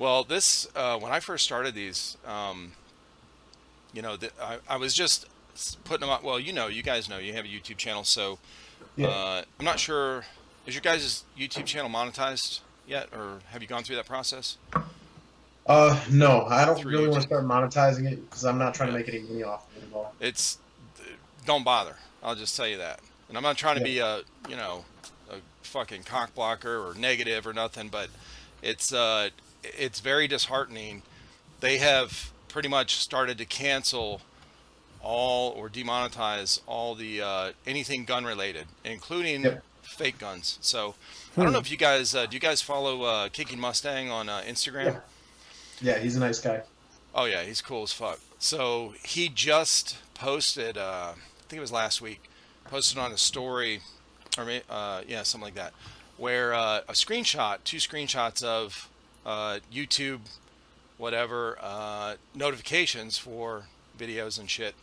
Well, this when I first started these, I was just putting them up. Well, you guys know you have a YouTube channel, so Yeah. I'm not sure. Is your guys' YouTube channel monetized yet, or have you gone through that process No, I don't through really want to YouTube? start monetizing it because I'm not trying to Yeah, make any money off of it at all. it's don't bother. I'll just tell you that. And I'm not trying to Yeah. be a fucking cock blocker or negative or nothing, but it's uh it's very disheartening. They have pretty much started to cancel all or demonetize all the anything gun related, including Yep. fake guns. So I don't know Hmm. if you guys do you guys follow Kicking Mustang on Instagram? Yeah. Yeah. He's a nice guy. Oh yeah, he's cool as fuck. So he just posted, I think it was last week, posted on a story, or yeah, something like that, where a screenshot, two screenshots of YouTube, whatever, notifications for videos and shit,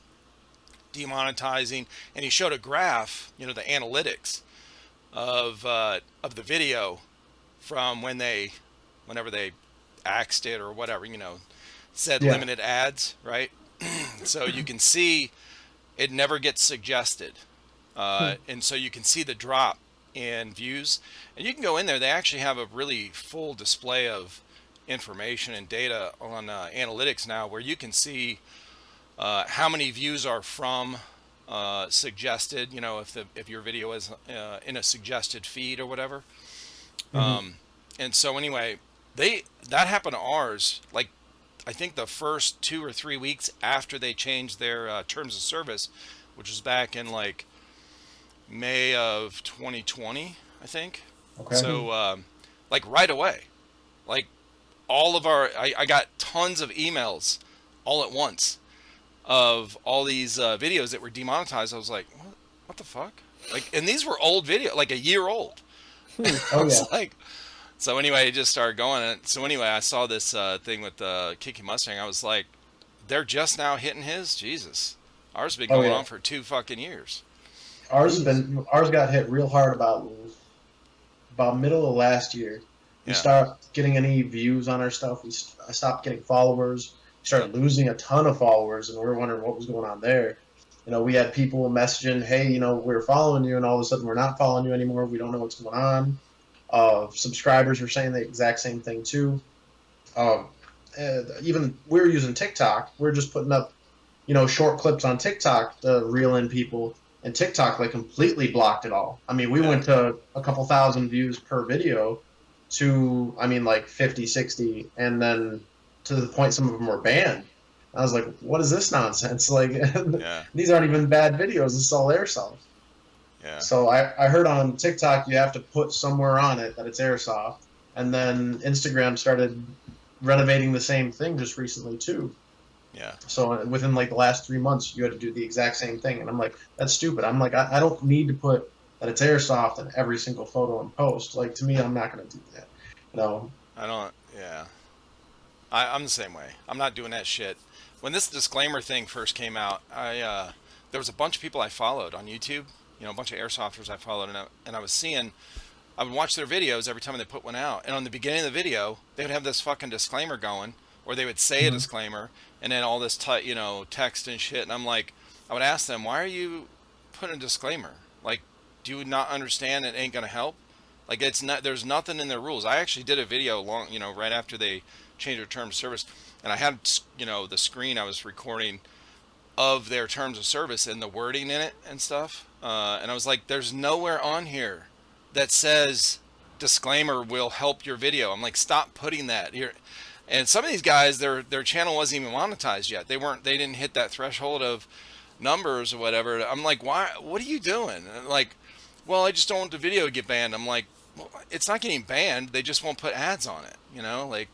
demonetizing, and he showed a graph, the analytics of the video from whenever they axed it or whatever, said Yeah. limited ads, right? So you can see it never gets suggested, Hmm. and so you can see the drop in views, and you can go in there. They actually have a really full display of information and data on analytics now, where you can see how many views are from suggested. If your video is in a suggested feed or whatever. Hmm. And so anyway, that happened to ours. Like I think the first 2 or 3 weeks after they changed their terms of service, which was back in like May of 2020, I think. Okay. So like right away, like all of I got tons of emails all at once of all these videos that were demonetized. I was like, what the fuck? Like, and these were old video, like a year old. Hmm. I Oh yeah. was like, so anyway, it just started going. And so anyway, I saw this thing with Kiki Mustang. I was like, they're just now hitting his. Jesus, ours has been Oh going yeah. on for 2 fucking years. Ours got hit real hard about middle of last year. We Yeah, stopped getting any views on our stuff. I stopped getting followers. We started losing a ton of followers, and we were wondering what was going on there. We had people messaging, "Hey, we're following you," and all of a sudden we're not following you anymore. We don't know what's going on. Subscribers were saying the exact same thing too. Um, Even we're using TikTok. We're just putting up, short clips on TikTok to reel in people, and TikTok like completely blocked it all. I mean, we yeah, went to a couple thousand views per video to, I mean, like 50, 60, and then to the point some of them were banned. I was like, what is this nonsense? Like, yeah, these aren't even bad videos. It's all airsoft. yeah. So I heard on TikTok you have to put somewhere on it that it's airsoft, and then Instagram started renovating the same thing just recently too. Yeah. So within like the last 3 months, you had to do the exact same thing, and I'm like, that's stupid. I'm like, I don't need to put that it's airsoft in every single photo and post. Like to me, I'm not going to do that. You know? I don't. Yeah, I'm the same way. I'm not doing that shit. When this disclaimer thing first came out, there was a bunch of people I followed on YouTube. A bunch of airsofters I followed, and I was seeing. I would watch their videos every time they put one out, and on the beginning of the video, they would have this fucking disclaimer going, or they would say a Mhm. disclaimer, and then all this text and shit. And I'm like, I would ask them, why are you putting a disclaimer? Like, do you not understand it ain't gonna help? Like, it's not. There's nothing in their rules. I actually did a video right after they changed their terms of service, and I had the screen I was recording of their terms of service and the wording in it and stuff. And I was like, there's nowhere on here that says disclaimer will help your video. I'm like, stop putting that here. And some of these guys, their channel wasn't even monetized yet. They didn't hit that threshold of numbers or whatever. I'm like, why? What are you doing? And like, well, I just don't want the video to get banned. I'm like, well, it's not getting banned. They just won't put ads on it. Like,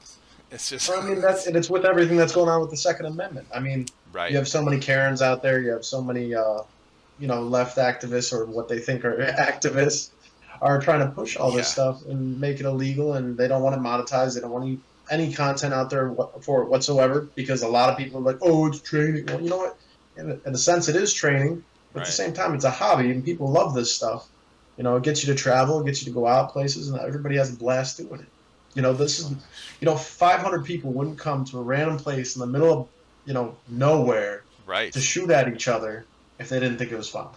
it's just Well, I mean, it's with everything that's going on with the Second Amendment. I mean, right. you have so many Karens out there. You have so many, left activists or what they think are activists are trying to push all this Yeah, stuff and make it illegal, and they don't want it monetized. They don't want any content out there for it whatsoever because a lot of people are like, "Oh, it's training." Well, you know what? In a sense, it is training, but at the right. same time, it's a hobby, and people love this stuff. It gets you to travel, it gets you to go out places, and everybody has a blast doing it. This is, 500 people wouldn't come to a random place in the middle of, nowhere to Right. shoot at each other if they didn't think it was fun.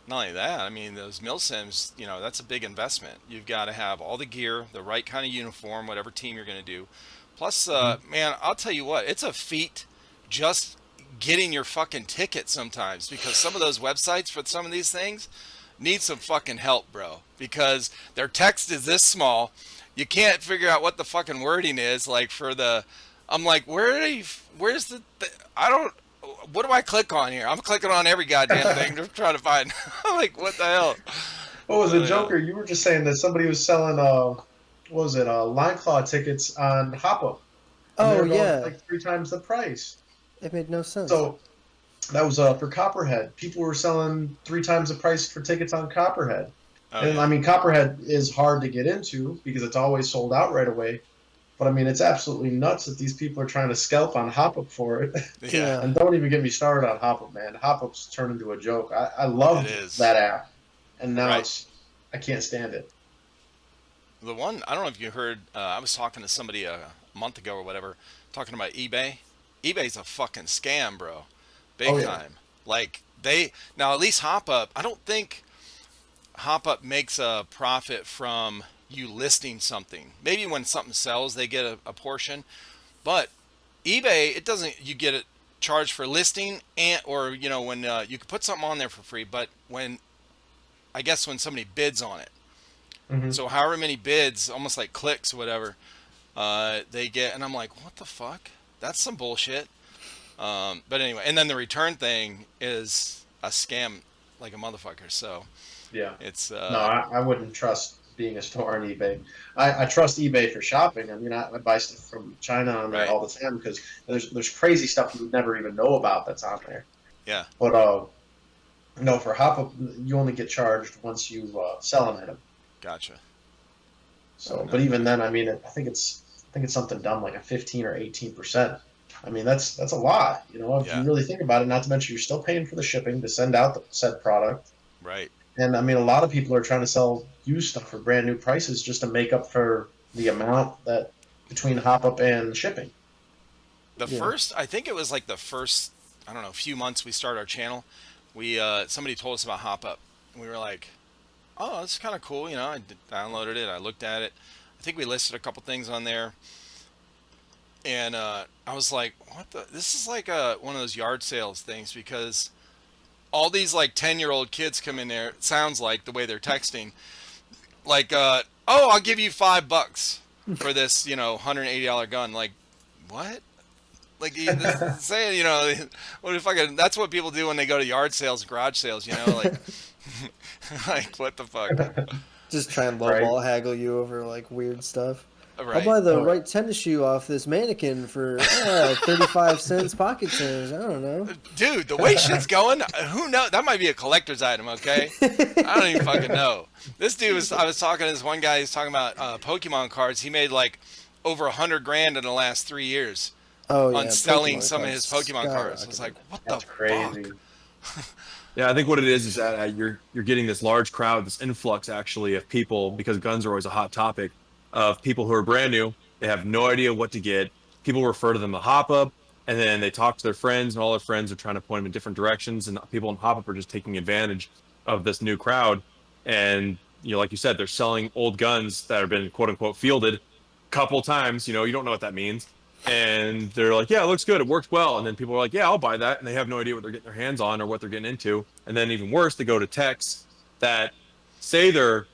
Not only that, I mean, those MilSims, that's a big investment. You've got to have all the gear, the right kind of uniform, whatever team you're going to do. Plus, Mhm. man, I'll tell you what, it's a feat just getting your fucking ticket sometimes, because some of those websites for some of these things need some fucking help, bro. Because their text is this small, you can't figure out what the fucking wording is. Like for the, I'm like, where's I don't. What do I click on here? I'm clicking on every goddamn thing to try to find. I'm like, what the hell? What was it, Yeah. Joker? You were just saying that somebody was selling, what was it, line claw tickets on Hop and they Oh were going for yeah, like 3 times the price. it made no sense. So that was for Copperhead. People were selling 3 times the price for tickets on Copperhead. Oh And yeah. I mean, Copperhead is hard to get into because it's always sold out right away. But I mean, it's absolutely nuts that these people are trying to scalp on Hop for it. Yeah. Yeah. And don't even get me started on Hop man. Hop turned into a joke. I It loved is. that app, and now Right. I can't stand it. The one I don't know if you heard. I was talking to somebody a month ago or whatever, talking about eBay. eBay's a fucking scam, bro. Oh Big yeah. time. Like they now at least Hop Up. I don't think Hop Up makes a profit from you listing something. Maybe when something sells, they get a portion. But eBay, it doesn't. You get it charged for listing and or when you can put something on there for free. But when I guess when somebody bids on it, Hmm. so however many bids, almost like clicks, or whatever, they get, and I'm like, what the fuck? That's some bullshit. But anyway, and then the return thing is a scam like a motherfucker. So Yeah. it's No, I wouldn't trust being a store on eBay. I trust eBay for shopping. I mean, I buy stuff from China on there right. all the time because there's crazy stuff you would never even know about that's on there. Yeah, But no, for Hop you only get charged once you sell an item. gotcha. So, No, but even then, I mean, I think it's something dumb like a 15 or 18%. I mean, that's a lot, if you yeah, really think about it. Not to mention you're still paying for the shipping to send out the said product. right. And I mean, a lot of people are trying to sell used stuff for brand new prices just to make up for the amount that between Hop Up and shipping. The Yeah. first, I think it was like the first, I don't know, few months we started our channel. We somebody told us about Hop Up. We were like, oh, it's kind of cool. I downloaded it. I looked at it. I think we listed a couple things on there. And I was like, "What the? This is like one of those yard sales things because all these like 10-year-old kids come in there. It sounds like the way they're texting, like, oh, I'll give you $5 for this, $180 gun. Like, what? Like this is saying, what if that's what people do when they go to yard sales, garage sales, like, like what the fuck? Just try and Right? lowball haggle you over like weird stuff. I'll Right. buy the Oh yeah. right tennis shoe off this mannequin for 35 cents pocket change. I don't know. Dude, the way shit's going, who knows? That might be a collector's item, okay? I don't even fucking know. This dude I was talking to this one guy, he's talking about Pokemon cards. He made like over 100 grand in the last 3 years Oh on yeah, selling Pokemon some of cards his Pokemon cards. I was like, skyrocketed. what the That's fuck? crazy. Yeah, I think what it is that you're getting this large crowd, this influx actually of people because guns are always a hot topic of people who are brand new. They have no idea what to get. People refer to them to hop up, and then they talk to their friends, and all their friends are trying to point them in different directions. And people in hop up are just taking advantage of this new crowd. And like you said, they're selling old guns that have been quote unquote fielded a couple times. You don't know what that means and they're like, "Yeah, it looks good. It works well." And then people are like, "Yeah, I'll buy that," and they have no idea what they're getting their hands on or what they're getting into. And then even worse, they go to techs that say they're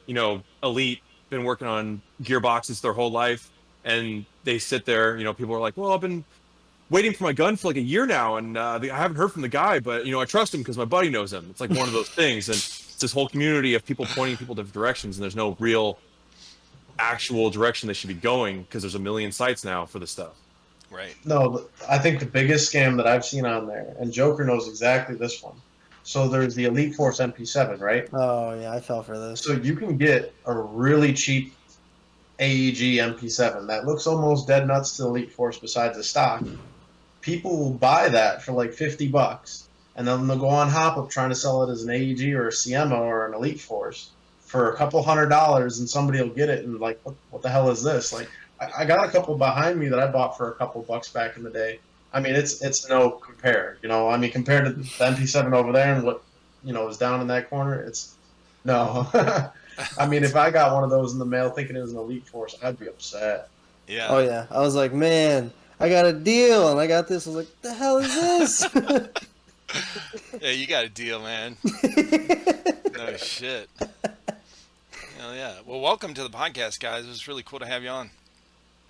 elite, been working on gearboxes their whole life, and they sit there. People are like, "Well, I've been waiting for my gun for like a year now, and I haven't heard from the guy, but I trust him because my buddy knows him." It's like one of those things, and it's this whole community of people pointing people different directions, and there's no real actual direction they should be going because there's a million sites now for this stuff. Right. No, I think the biggest scam that I've seen on there, and Joker knows exactly this one. So there's the Elite Force MP7, right? Oh yeah, I fell for So this. you can get a really cheap AEG MP7 that looks almost dead nuts to Elite Force besides the stock. People will buy that for like $50, and then they'll go on Hop Up trying to sell it as an AEG or a Siema or an Elite Force for a couple $100, and somebody will get it and like, what the hell is this? Like, I got a couple behind me that I bought for a couple bucks back in the day. I mean, it's no compare, you know. I mean, compared to the MP7 over there and what is down in that corner, it's no. I mean, if I got one of those in the mail thinking it was an Elite Force, I'd be upset. Yeah. Oh yeah, I was like, man, I got a deal, and I got this. I was like, the hell is this? Yeah, you got a deal, man. No shit. Hell yeah. Well, welcome to the podcast, guys. It was really cool to have you on.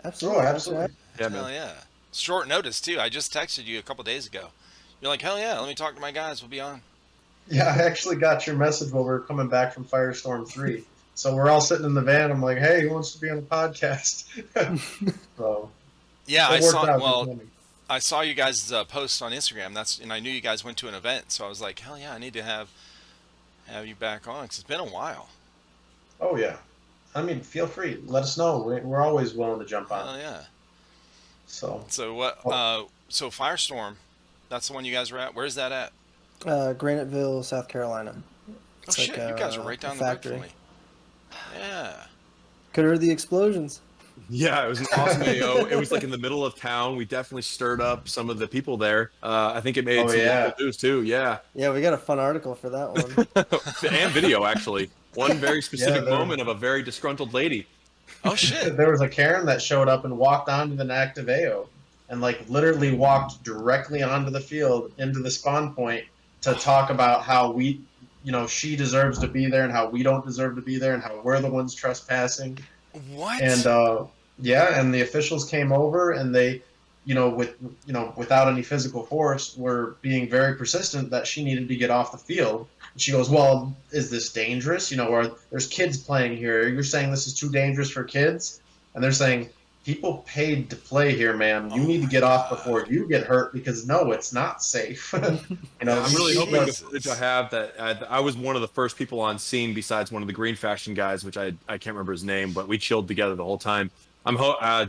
Absolutely, Oh, absolutely. Yeah, Hell man. yeah. Short notice too. I just texted you a couple days ago. You're like, hell yeah, let me talk to my guys. We'll be on. Yeah, I actually got your message while we were coming back from Firestorm 3. So we're all sitting in the van. I'm like, hey, who wants to be on the podcast? So Yeah, it worked out for me. I saw you guys post on Instagram. And I knew you guys went to an event, so I was like, hell yeah, I need to have you back on because it's been a while. Oh yeah, I mean, feel free. Let us know. We're always willing to jump on. Hell yeah. So So what? So Firestorm, that's the one you guys were at. Where's that at? Graniteville, South Carolina. Oh It's shit, like, you guys are right down the road from me. Yeah. Could have heard the explosions. Yeah, it was an awesome AO. It was like in the middle of town. We definitely stirred up some of the people there. I think it made Oh, some yeah. local news too. Yeah, Yeah, we got a fun article for that one. and video actually. One very specific there- moment of a very disgruntled lady. Oh shit. there was a Karen that showed up and walked onto an active AO and like literally walked directly onto the field into the spawn point to talk about how we, she deserves to be there and how we don't deserve to be there and how we're the ones trespassing. What? And yeah, and the officials came over and they, without any physical force, were being very persistent that she needed to get off the field. And she goes, "Well, is this dangerous? Or there's kids playing here. You're saying this is too dangerous for kids?" And they're saying, "People paid to play here, ma'am. You need to get off before you get hurt because no, it's not safe." I'm really Jesus. hoping the footage I have that I was one of the first people on scene besides one of the Green Faction guys, which I can't remember his name, but we chilled together the whole time.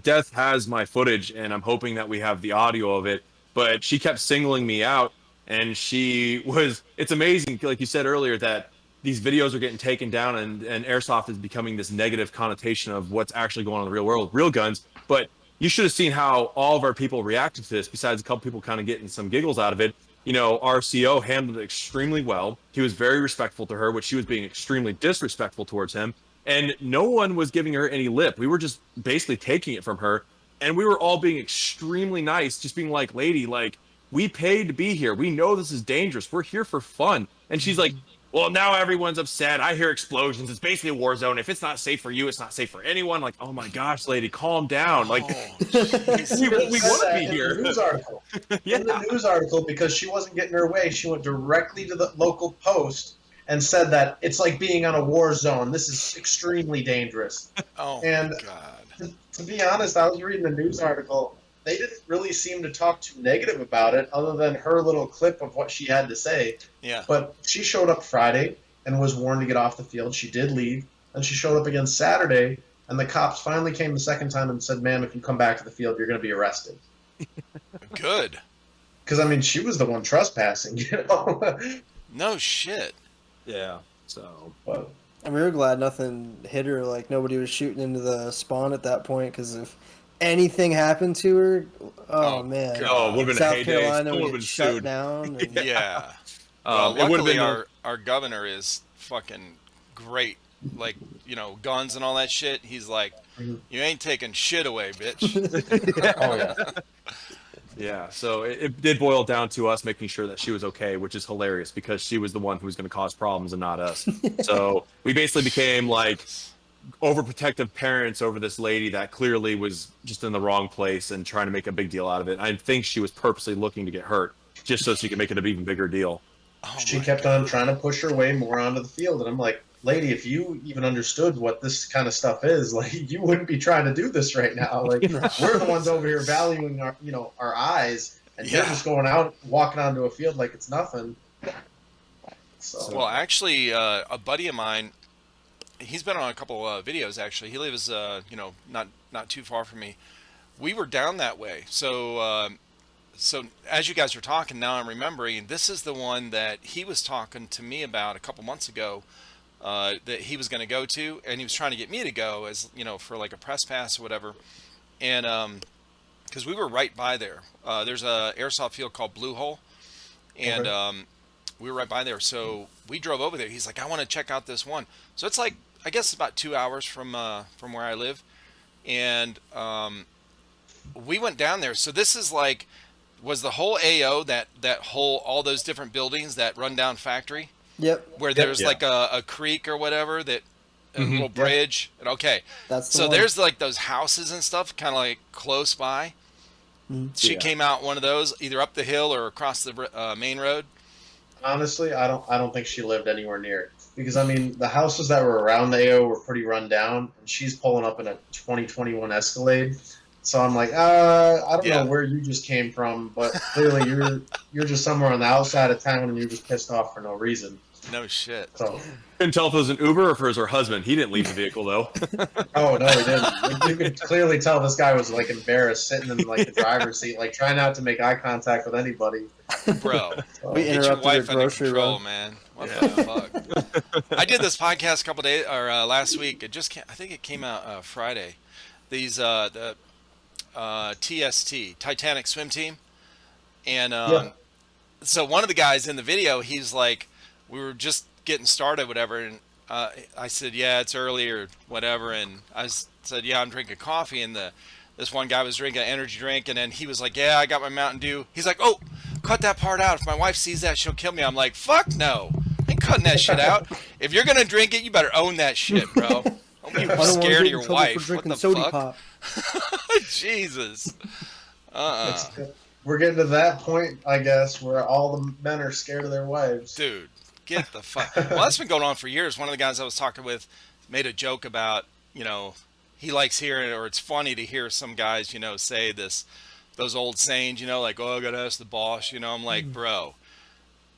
Death has my footage, and I'm hoping that we have the audio of it. But she kept singling me out, and it's amazing, like you said earlier, that these videos are getting taken down, and airsoft is becoming this negative connotation of what's actually going on in the real world, real guns. But you should have seen how all of our people reacted to this, besides a couple people kind of getting some giggles out of it. Our CO handled it extremely well. He was very respectful to her, which she was being extremely disrespectful towards him. And no one was giving her any lip. We were just basically taking it from her. And we were all being extremely nice, just being like, lady, like, we paid to be here. We know this is dangerous. We're here for fun. And she's like, well, now everyone's upset. I hear explosions. It's basically a war zone. If it's not safe for you, it's not safe for anyone. Like, oh my gosh, lady, calm down. Like, we want to be here. In the news article. Yeah. In the news article, because she wasn't getting her way, she went directly to the local post and said that it's like being on a war zone. This is extremely dangerous. Oh And my god. to be honest, I was reading the news article. They didn't really seem to talk too negative about it, other than her little clip of what she had to say. Yeah. But she showed up Friday and was warned to get off the field. She did leave, and she showed up again Saturday, and the cops finally came the second time and said, "Ma'am, if you come back to the field, you're going to be arrested." Good. Because, I mean, she was the one trespassing, No shit. Yeah. So, But, And we were glad nothing hit her. Like nobody was shooting into the spawn at that point. Because if anything happened to her, Oh, man, God. oh, it would have been a South heyday. Carolina Someone would would get have shut sued. down. And, Yeah. Well, It would have luckily been our governor is fucking great. Like, guns and all that shit. He's like, Mhm. you ain't taking shit away, bitch. oh, yeah. Yeah, so it did boil down to us making sure that she was okay, which is hilarious because she was the one who was going to cause problems and not us. So we basically became like overprotective parents over this lady that clearly was just in the wrong place and trying to make a big deal out of it. I think she was purposely looking to get hurt just so she could make it an even bigger deal. Oh She my kept God. on trying to push her way more onto the field, and I'm like, lady, if you even understood what this kind of stuff is, like, you wouldn't be trying to do this right now. Like, we're the ones over here valuing our eyes, and you're Yeah. just going out, walking onto a field like it's nothing. So, Well, actually, a buddy of mine, he's been on a couple videos. Actually, he lives, not too far from me. We were down that way, so as you guys were talking, now I'm remembering. This is the one that he was talking to me about a couple months ago. That he was going to go to, and he was trying to get me to go as for like a press pass or whatever. and because we were right by there. There's a airsoft field called Blue Hole, and Okay. we were right by there. So we drove over there. He's like, I want to check out this one. So it's like, I guess about 2 hours from where I live, and we went down there. So this is like, was the whole AO that whole all those different buildings, that rundown factory Yep, where Yep. there's Yeah. like a creek or whatever, that a Mhm. little bridge. And okay, that's the so one. there's like those houses and stuff, kind of like close by. Mhm. She Yeah. came out one of those, either up the hill or across the main road. Honestly, I don't think she lived anywhere near it because I mean the houses that were around the AO were pretty run down, and she's pulling up in a 2021 Escalade. So I'm like, I don't know Yeah. where you just came from, but clearly you're just somewhere on the outside of town and you're just pissed off for no reason. No shit. So, Couldn't tell if it was an Uber or if it was her husband. He didn't leave the vehicle though. oh no, he didn't. You could clearly tell this guy was like embarrassed, sitting in like the driver's seat, like trying not to make eye contact with anybody. Bro, So, We get your interrupted wife her under grocery control, run. man. What the fuck? I did this podcast a couple days, or last week. It just I think it came out Friday. These the TST, Titanic Swim Team, and Yeah. so one of the guys in the video, he's like, we were just getting started, whatever, and I said, yeah, it's early or whatever, and said, yeah, I'm drinking coffee, and this one guy was drinking an energy drink, and then he was like, yeah, I got my Mountain Dew. He's like, oh, cut that part out. If my wife sees that, she'll kill me. I'm like, fuck no, I ain't cutting that shit out. If you're gonna drink it, you better own that shit, bro. Don't be I don't want to scared get of in your trouble wife. for What drinking the soda fuck? pop. Jesus. It's- we're getting to that point, I guess, where all the men are scared of their wives. Dude, get the fuck. Well, that's been going on for years. One of the guys I was talking with made a joke about, he likes hearing it, or it's funny to hear some guys, say those old sayings, like, oh, I gotta ask the boss. I'm like, bro,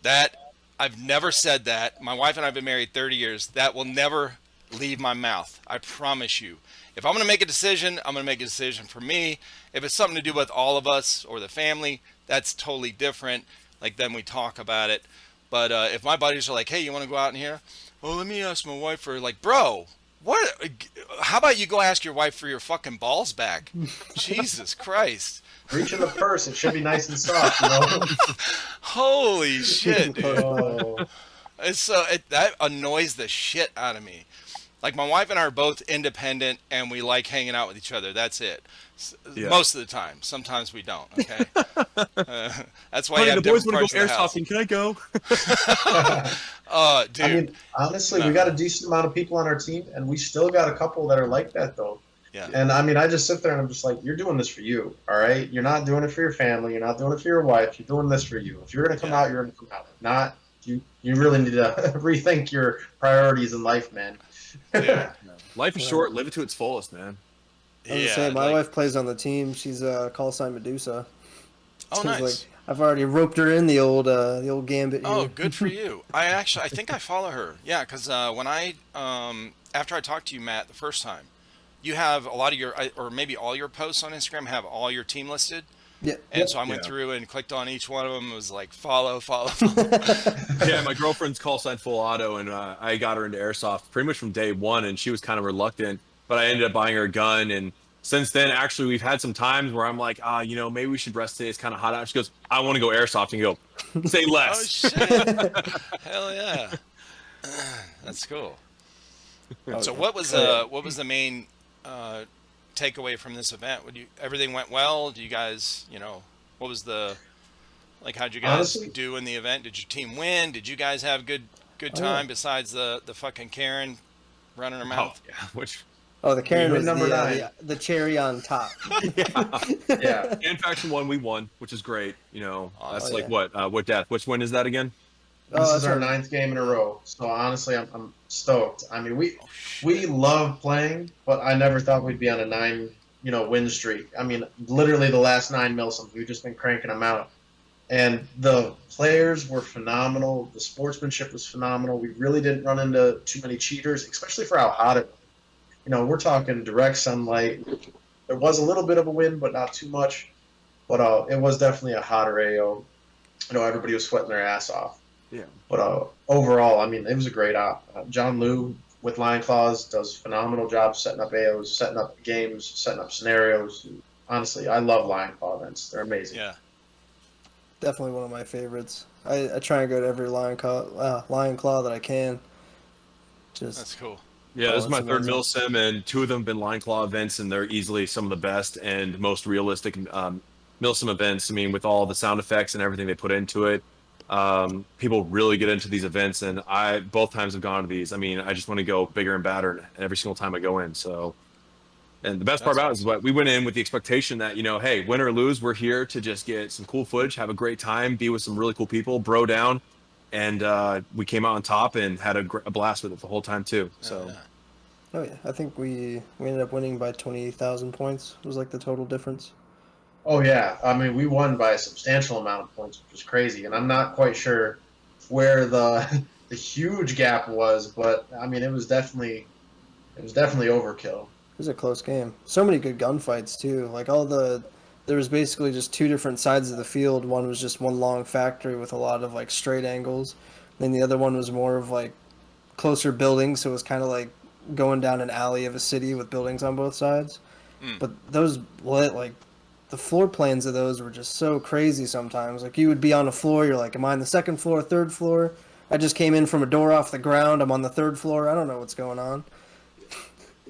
that I've never said that. My wife and I have been married 30 years. That will never leave my mouth. I promise you. If I'm going to make a decision, I'm going to make a decision for me. If it's something to do with all of us or the family, that's totally different. Like, then we talk about it. But if my buddies are like, hey, you want to go out in here? Well, let me ask my wife for, like, bro, what? How about you go ask your wife for your fucking balls back? Jesus Christ. Reach in the purse; it should be nice and soft, Holy shit, dude. Oh, It's that annoys the shit out of me. Like, my wife and I are both independent, and we like hanging out with each other. That's it. Yeah. Most of the time. Sometimes we don't. Okay. That's why Honey, you have the boys different want parts to go of the house. airsofting. Can I go? Dude. I mean, honestly, we got a decent amount of people on our team, and we still got a couple that are like that, though. Yeah. And I mean, I just sit there and I'm just like, you're doing this for you, all right? You're not doing it for your family. You're not doing it for your wife. You're doing this for you. If you're going to come Yeah. out, you're going to come out. If not, you really need to rethink your priorities in life, man. Dude. Life is short. Live it to its fullest, man. I was gonna say, my wife plays on the team. She's Callsign Medusa. Oh, Seems nice. like I've already roped her in the old gambit. Oh, here. good for you. I think I follow her. Yeah, because when after I talked to you, Matt, the first time, you have a lot of or maybe all your posts on Instagram have all your team listed. Yeah. And so I went Yeah. through and clicked on each one of them. It was like, follow. Yeah, my girlfriend's call sign full auto, and I got her into airsoft pretty much from day one, and she was kind of reluctant, but I ended up buying her a gun, and since then, actually, we've had some times where I'm like, maybe we should rest today. It's kind of hot out. She goes, I want to go airsofting. You go, say Oh, less. shit. Hell yeah. That's cool. So what was the main takeaway from this event? Everything went well? Do you guys, what was how'd you guys Honestly- do in the event? Did your team win? Did you guys have good time besides the fucking Karen running her Oh, mouth? yeah, which, Oh, the Karen win was number 9. the cherry on top. Yeah. and faction 1, we won, which is great. That's Oh, like yeah. what death? Which one is that again? This Oh, is our 9th game in a row. So honestly, I'm stoked. I mean, we love playing, but I never thought we'd be on a 9, win streak. I mean, literally the last 9 MilSims, we've just been cranking them out. And the players were phenomenal. The sportsmanship was phenomenal. We really didn't run into too many cheaters, especially for how hot it was. We're talking direct sunlight. There was a little bit of a wind, but not too much. But it was definitely a hotter AO. Everybody was sweating their ass off. Yeah. But overall, I mean, it was a great op. John Liu with Lion Claws, does a phenomenal job setting up AOs, setting up games, setting up scenarios. Honestly, I love Lion Claw events. They're amazing. Yeah. Definitely one of my favorites. I try and go to every Lion Claw that I can. Just That's cool. Yeah, this is it's my third amazing. MilSim, and two of them have been Line Claw events, and they're easily some of the best and most realistic MilSim events. I mean, with all the sound effects and everything they put into it, people really get into these events, and I both times have gone to these. I mean, I just want to go bigger and badder every single time I go in. So, and the best part That's about it is awesome. what we went in with the expectation that, you know, hey, win or lose, we're here to just get some cool footage, have a great time, be with some really cool people, bro down, and we came out on top and had a blast with it the whole time too. So. Yeah. Oh yeah, I think we ended up winning by 20,000 points. Was like the total difference. Oh yeah, I mean we won by a substantial amount of points, which was crazy, and I'm not quite sure where the the huge gap was, but I mean it was definitely overkill. It was a close game. So many good gunfights too. Like there was basically just two different sides of the field. One was just one long factory with a lot of like straight angles. Then the other one was more of like closer buildings, so it was kind of like going down an alley of a city with buildings on both sides. Mm. But those like the floor plans of those were just so crazy sometimes. Like you would be on a floor, you're like, am I on the second floor, third floor? I just came in from a door off the ground. I'm on the third floor. I don't know what's going on.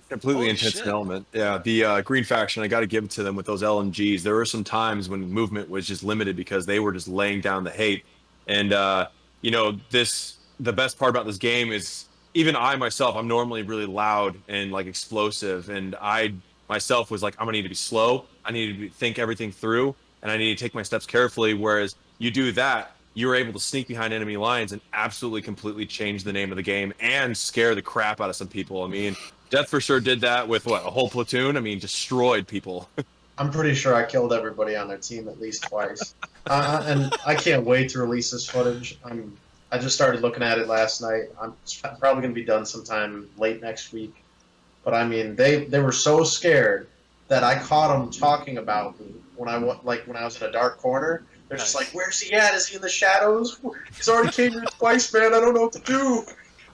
Completely Holy intense shit. element. Yeah, the Green Faction, I got to give it to them with those LMGs. There were some times when movement was just limited because they were just laying down the hate. And you know, the best part about this game is even I myself, I'm normally really loud and like explosive, and I myself was like, I'm gonna need to be slow. I need to think everything through, and I need to take my steps carefully. Whereas you do that, you're able to sneak behind enemy lines and absolutely completely change the name of the game and scare the crap out of some people. I mean, Death for sure did that with what, a whole platoon. I mean, destroyed people. I'm pretty sure I killed everybody on their team at least twice, and I can't wait to release this footage. I just started looking at it last night. I'm probably going to be done sometime late next week. But I mean, they were so scared that I caught them talking about me when I was in a dark corner. They're just Nice. like, "Where's he at? Is he in the shadows? He's already came here twice, man. I don't know what to do."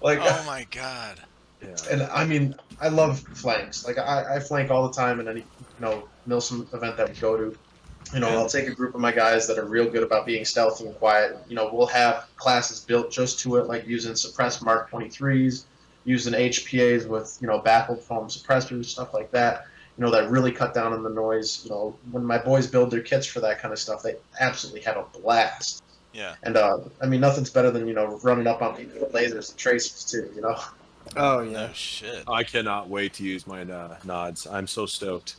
Like, Oh my god. Yeah. and I mean, I love flanks. Like, I flank all the time in any MilSim event that we go to. I'll take a group of my guys that are real good about being stealthy and quiet. We'll have classes built just to it, like using suppressed Mark 23s, using HPAs with, baffled foam suppressors, stuff like that, that really cut down on the noise. When my boys build their kits for that kind of stuff, they absolutely have a blast. Yeah. And, I mean, nothing's better than, running up on people with lasers and tracers, too, Oh yeah. No shit. I cannot wait to use my nods. I'm so stoked.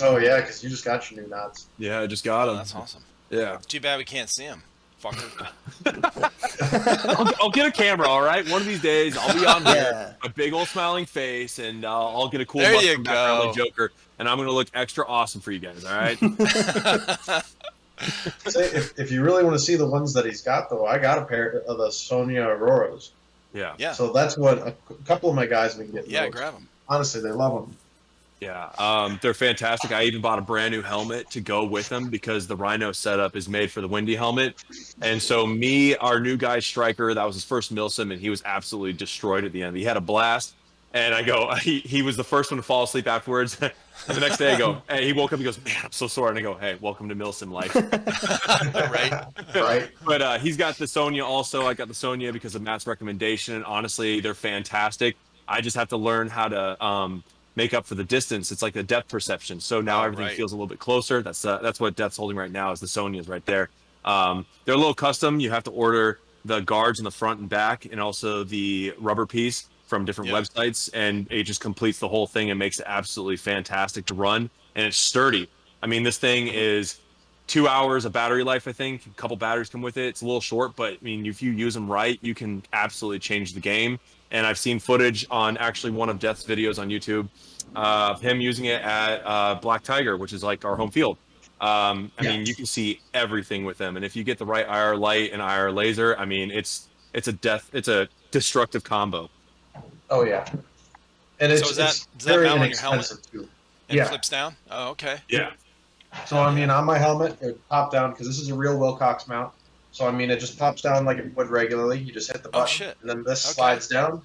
Oh, yeah, because you just got your new nods. Yeah, I just got Oh, them. that's awesome. Yeah. Too bad we can't see him. Fucker. I'll get a camera, all right? One of these days, I'll be on there, Yeah. a big old smiling face, and I'll get a cool There you Western background like go. Joker, and I'm going to look extra awesome for you guys, all right? Say, if you really want to see the ones that he's got, though, I got a pair of the Sonya Auroras. Yeah. Yeah. So that's what a couple of my guys have been getting. Yeah, those. grab him. Honestly, they love them. Yeah, they're fantastic. I even bought a brand new helmet to go with them because the Rhino setup is made for the Windy helmet. And so our new guy, Striker, that was his first MilSim, and he was absolutely destroyed at the end. He had a blast. And I go, he was the first one to fall asleep afterwards. And the next day I go, hey, he woke up, he goes, man, I'm so sore. And I go, hey, welcome to MilSim life. Right. Right. But he's got the Sonya also. I got the Sonya because of Matt's recommendation. And honestly, they're fantastic. I just have to learn how to make up for the distance. It's like the depth perception. So now everything right. feels a little bit closer. That's what Death's holding right now is the Sonyas right there. They're a little custom. You have to order the guards in the front and back and also the rubber piece from different websites, and it just completes the whole thing and makes it absolutely fantastic to run. And it's sturdy. I mean, this thing is 2 hours of battery life, I think. A couple batteries come with it. It's a little short, but I mean, if you use them right, you can absolutely change the game. And I've seen footage on actually one of Death's videos on YouTube of him using it at Black Tiger, which is like our home field. I mean, you can see everything with them. And if you get the right IR light and IR laser, I mean, it's a destructive combo. Oh yeah. And So does that very mount on your helmet? inexpensive too. And Yeah. flips down? Oh, okay. Yeah. So I mean, on my helmet, it popped down because this is a real Wilcox mount. So I mean, it just pops down like it would regularly. You just hit the button, Oh shit. and then this Okay. slides down.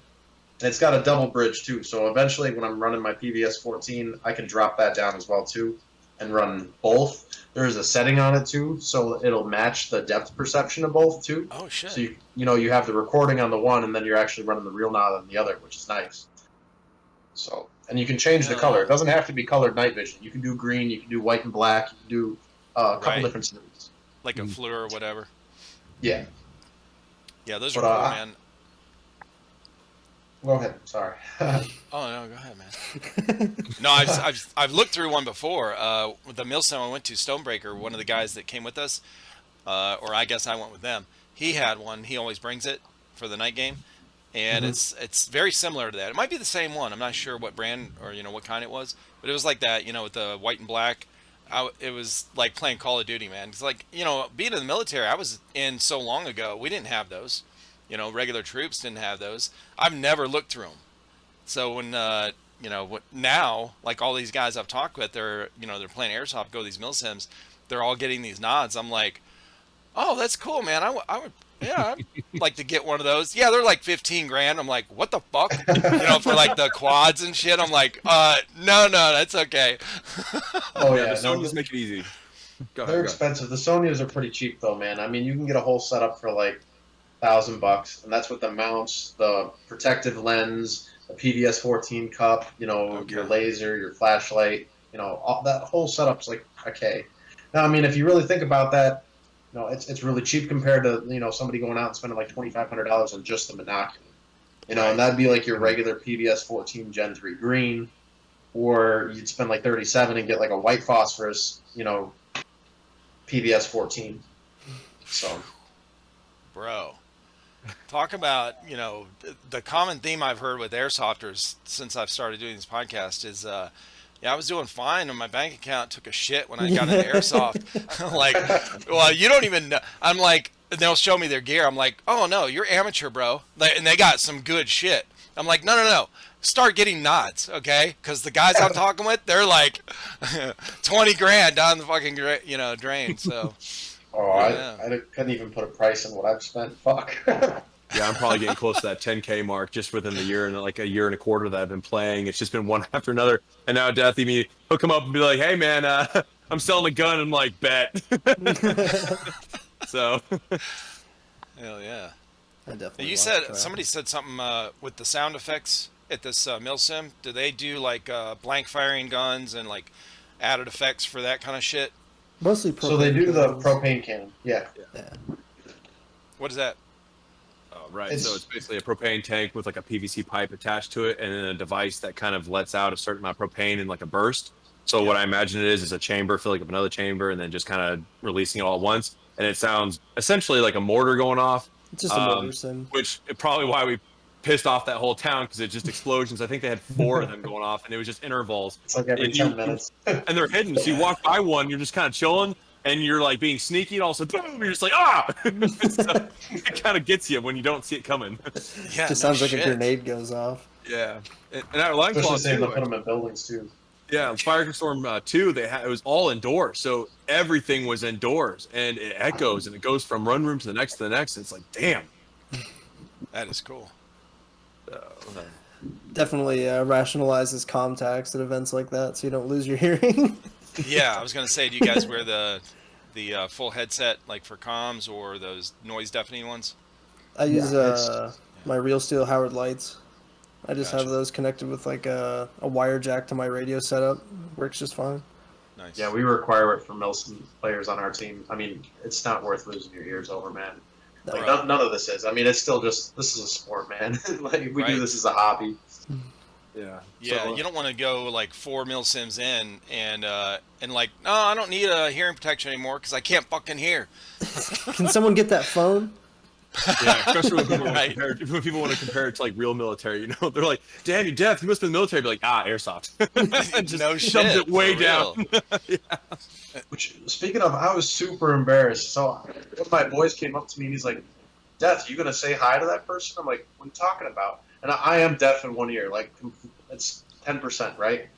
And it's got a double bridge too. So eventually, when I'm running my PVS 14, I can drop that down as well too, and run both. There's a setting on it too, so it'll match the depth perception of both too. Oh shit. So you have the recording on the one, and then you're actually running the real knot on the other, which is nice. So, and you can change the color. It doesn't have to be colored night vision. You can do green, you can do white and black, you can do a couple different series. Like a FLIR or whatever. Yeah. Yeah, those are cool, man. Go ahead. Sorry. Oh no, go ahead, man. No, I've looked through one before. The MilSim I went to, Stonebreaker, one of the guys that came with us, or I guess I went with them. He had one. He always brings it for the night game, and it's very similar to that. It might be the same one. I'm not sure what brand or what kind it was, but it was like that. With the white and black. It was like playing Call of Duty, man. It's like being in the military, I was in so long ago. We didn't have those. Regular troops didn't have those. I've never looked through them. So when now, like all these guys I've talked with, they're playing airsoft, go to these MilSims, they're all getting these nods. I'm like, oh, that's cool, man. I would I'd like to get one of those. Yeah, they're like 15 grand. I'm like, what the fuck? For like the quads and shit. I'm like, no, that's okay. Oh yeah, the Sony's make it easy. They're expensive. The Sony's are pretty cheap though, man. I mean, you can get a whole setup for like $1,000, and that's with the mounts, the protective lens, the PVS 14 cup, your laser, your flashlight, all, that whole setup's like $1,000. Now, I mean, if you really think about that, it's really cheap compared to somebody going out and spending like $2,500 on just the binocular, and that'd be like your regular PVS 14 Gen 3 green, or you'd spend like $37 and get like a white phosphorus, PVS 14. So, bro. Talk about, the common theme I've heard with airsofters since I've started doing this podcast is, I was doing fine and my bank account took a shit when I got into airsoft. Like, well, you don't even know. I'm like, they'll show me their gear. I'm like, oh no, you're amateur, bro. And they got some good shit. I'm like, no. Start getting nods, okay? Because the guys I'm talking with, they're like 20 grand down the fucking, drain. So. Oh, I couldn't even put a price on what I've spent. Fuck. Yeah, I'm probably getting close to that 10K mark just within the year and like a year and a quarter that I've been playing. It's just been one after another. And now Death, he'll come up and be like, hey man, I'm selling a gun. I'm like, bet. So. Hell yeah. I definitely. Somebody said something with the sound effects at this MilSim. Do they do like blank firing guns and like added effects for that kind of shit? Mostly propane. So they do the propane cannon. Yeah. What is that? Right. So it's basically a propane tank with like a PVC pipe attached to it and then a device that kind of lets out a certain amount of propane in like a burst. So what I imagine it is a chamber filling up another chamber and then just kind of releasing it all at once. And it sounds essentially like a mortar going off. It's just a mortar sim. Which is probably why we pissed off that whole town because it's just explosions. I think they had 4 of them going off and it was just intervals. It's like every 10 minutes. And they're hidden. So you walk by one, you're just kind of chilling. And you're like being sneaky, and all of a sudden, boom! You're just like, ah! So it kind of gets you when you don't see it coming. Yeah, just sounds like a grenade goes off. Yeah, and our line Especially claw saying too. they put them in buildings too. Yeah, Firestorm 2, it was all indoors, so everything was indoors, and it echoes and it goes from one room to the next to the next. And it's like, damn, that is cool. Definitely rationalizes contacts at events like that, so you don't lose your hearing. Yeah, I was gonna say, do you guys wear the full headset like for comms or those noise deafening ones? I use my Real Steel Howard lights. I just have those connected with like a wire jack to my radio setup. Works just fine. Nice. Yeah, we require it for MilSim players on our team. I mean, it's not worth losing your ears over, man. Like none of this is. I mean, it's still just this is a sport, man. Like we do this as a hobby. Yeah. Yeah, So, you don't want to go like 4 MilSims in and like, no, I don't need a hearing protection anymore because I can't fucking hear. Can someone get that phone? Yeah, especially when people want to compare it to like real military, they're like, "Damn, you're deaf. You must have been military." Be like, airsoft. Just no dumbs shit. it way down. Yeah. Which, speaking of, I was super embarrassed. So one of my boys came up to me and he's like, "Death, you gonna say hi to that person?" I'm like, "What are you talking about?" And I am deaf in one ear, like it's 10%, right?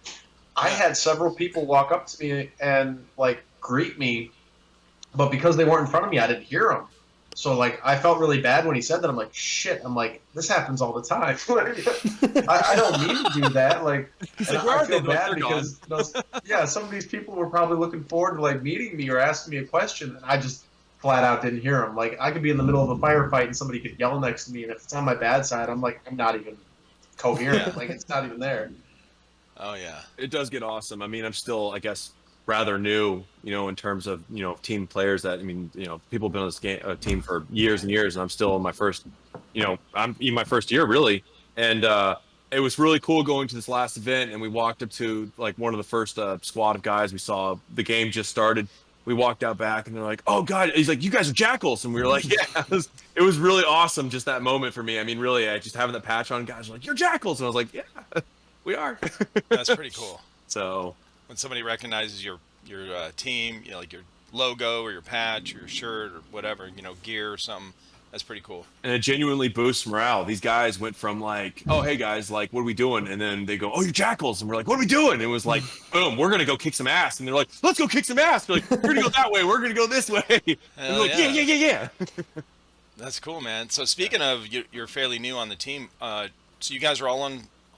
I had several people walk up to me and like greet me, but because they weren't in front of me, I didn't hear them. So like I felt really bad when he said that. I'm like, shit. I'm like, this happens all the time. I don't mean to do that. Like, He's and like, where I are feel they? They're like, bad "They're gone." because yeah, some of these people were probably looking forward to like meeting me or asking me a question, and I just flat out didn't hear them. Like I could be in the middle of a firefight and somebody could yell next to me, and if it's on my bad side, I'm like, I'm not even coherent. Yeah. Like it's not even there. Oh yeah. It does get awesome. I mean, I'm still, I guess, rather new, in terms of, team players that, I mean, people have been on this team for years and years, and I'm still in my first, I'm in my first year, really. And it was really cool going to this last event, and we walked up to, like, one of the first squad of guys we saw. The game just started. We walked out back, and they're like, oh, God. He's like, you guys are Jackals. And we were like, yeah. It was really awesome, just that moment for me. I mean, really, just having the patch on, guys were like, you're Jackals. And I was like, yeah, we are. That's pretty cool. So When somebody recognizes your team, like your logo or your patch or your shirt or whatever, gear or something, that's pretty cool. and it genuinely boosts morale. These guys went from like, oh, hey guys, like, what are we doing? And then they go, oh, you're Jackals. And we're like, what are we doing? And it was like, boom, we're going to go kick some ass. And they're like, let's go kick some ass. We're like, we're going to go that way. We're going to go this way. And they're like, yeah. That's cool, man. So speaking of, you're fairly new on the team. So you guys are all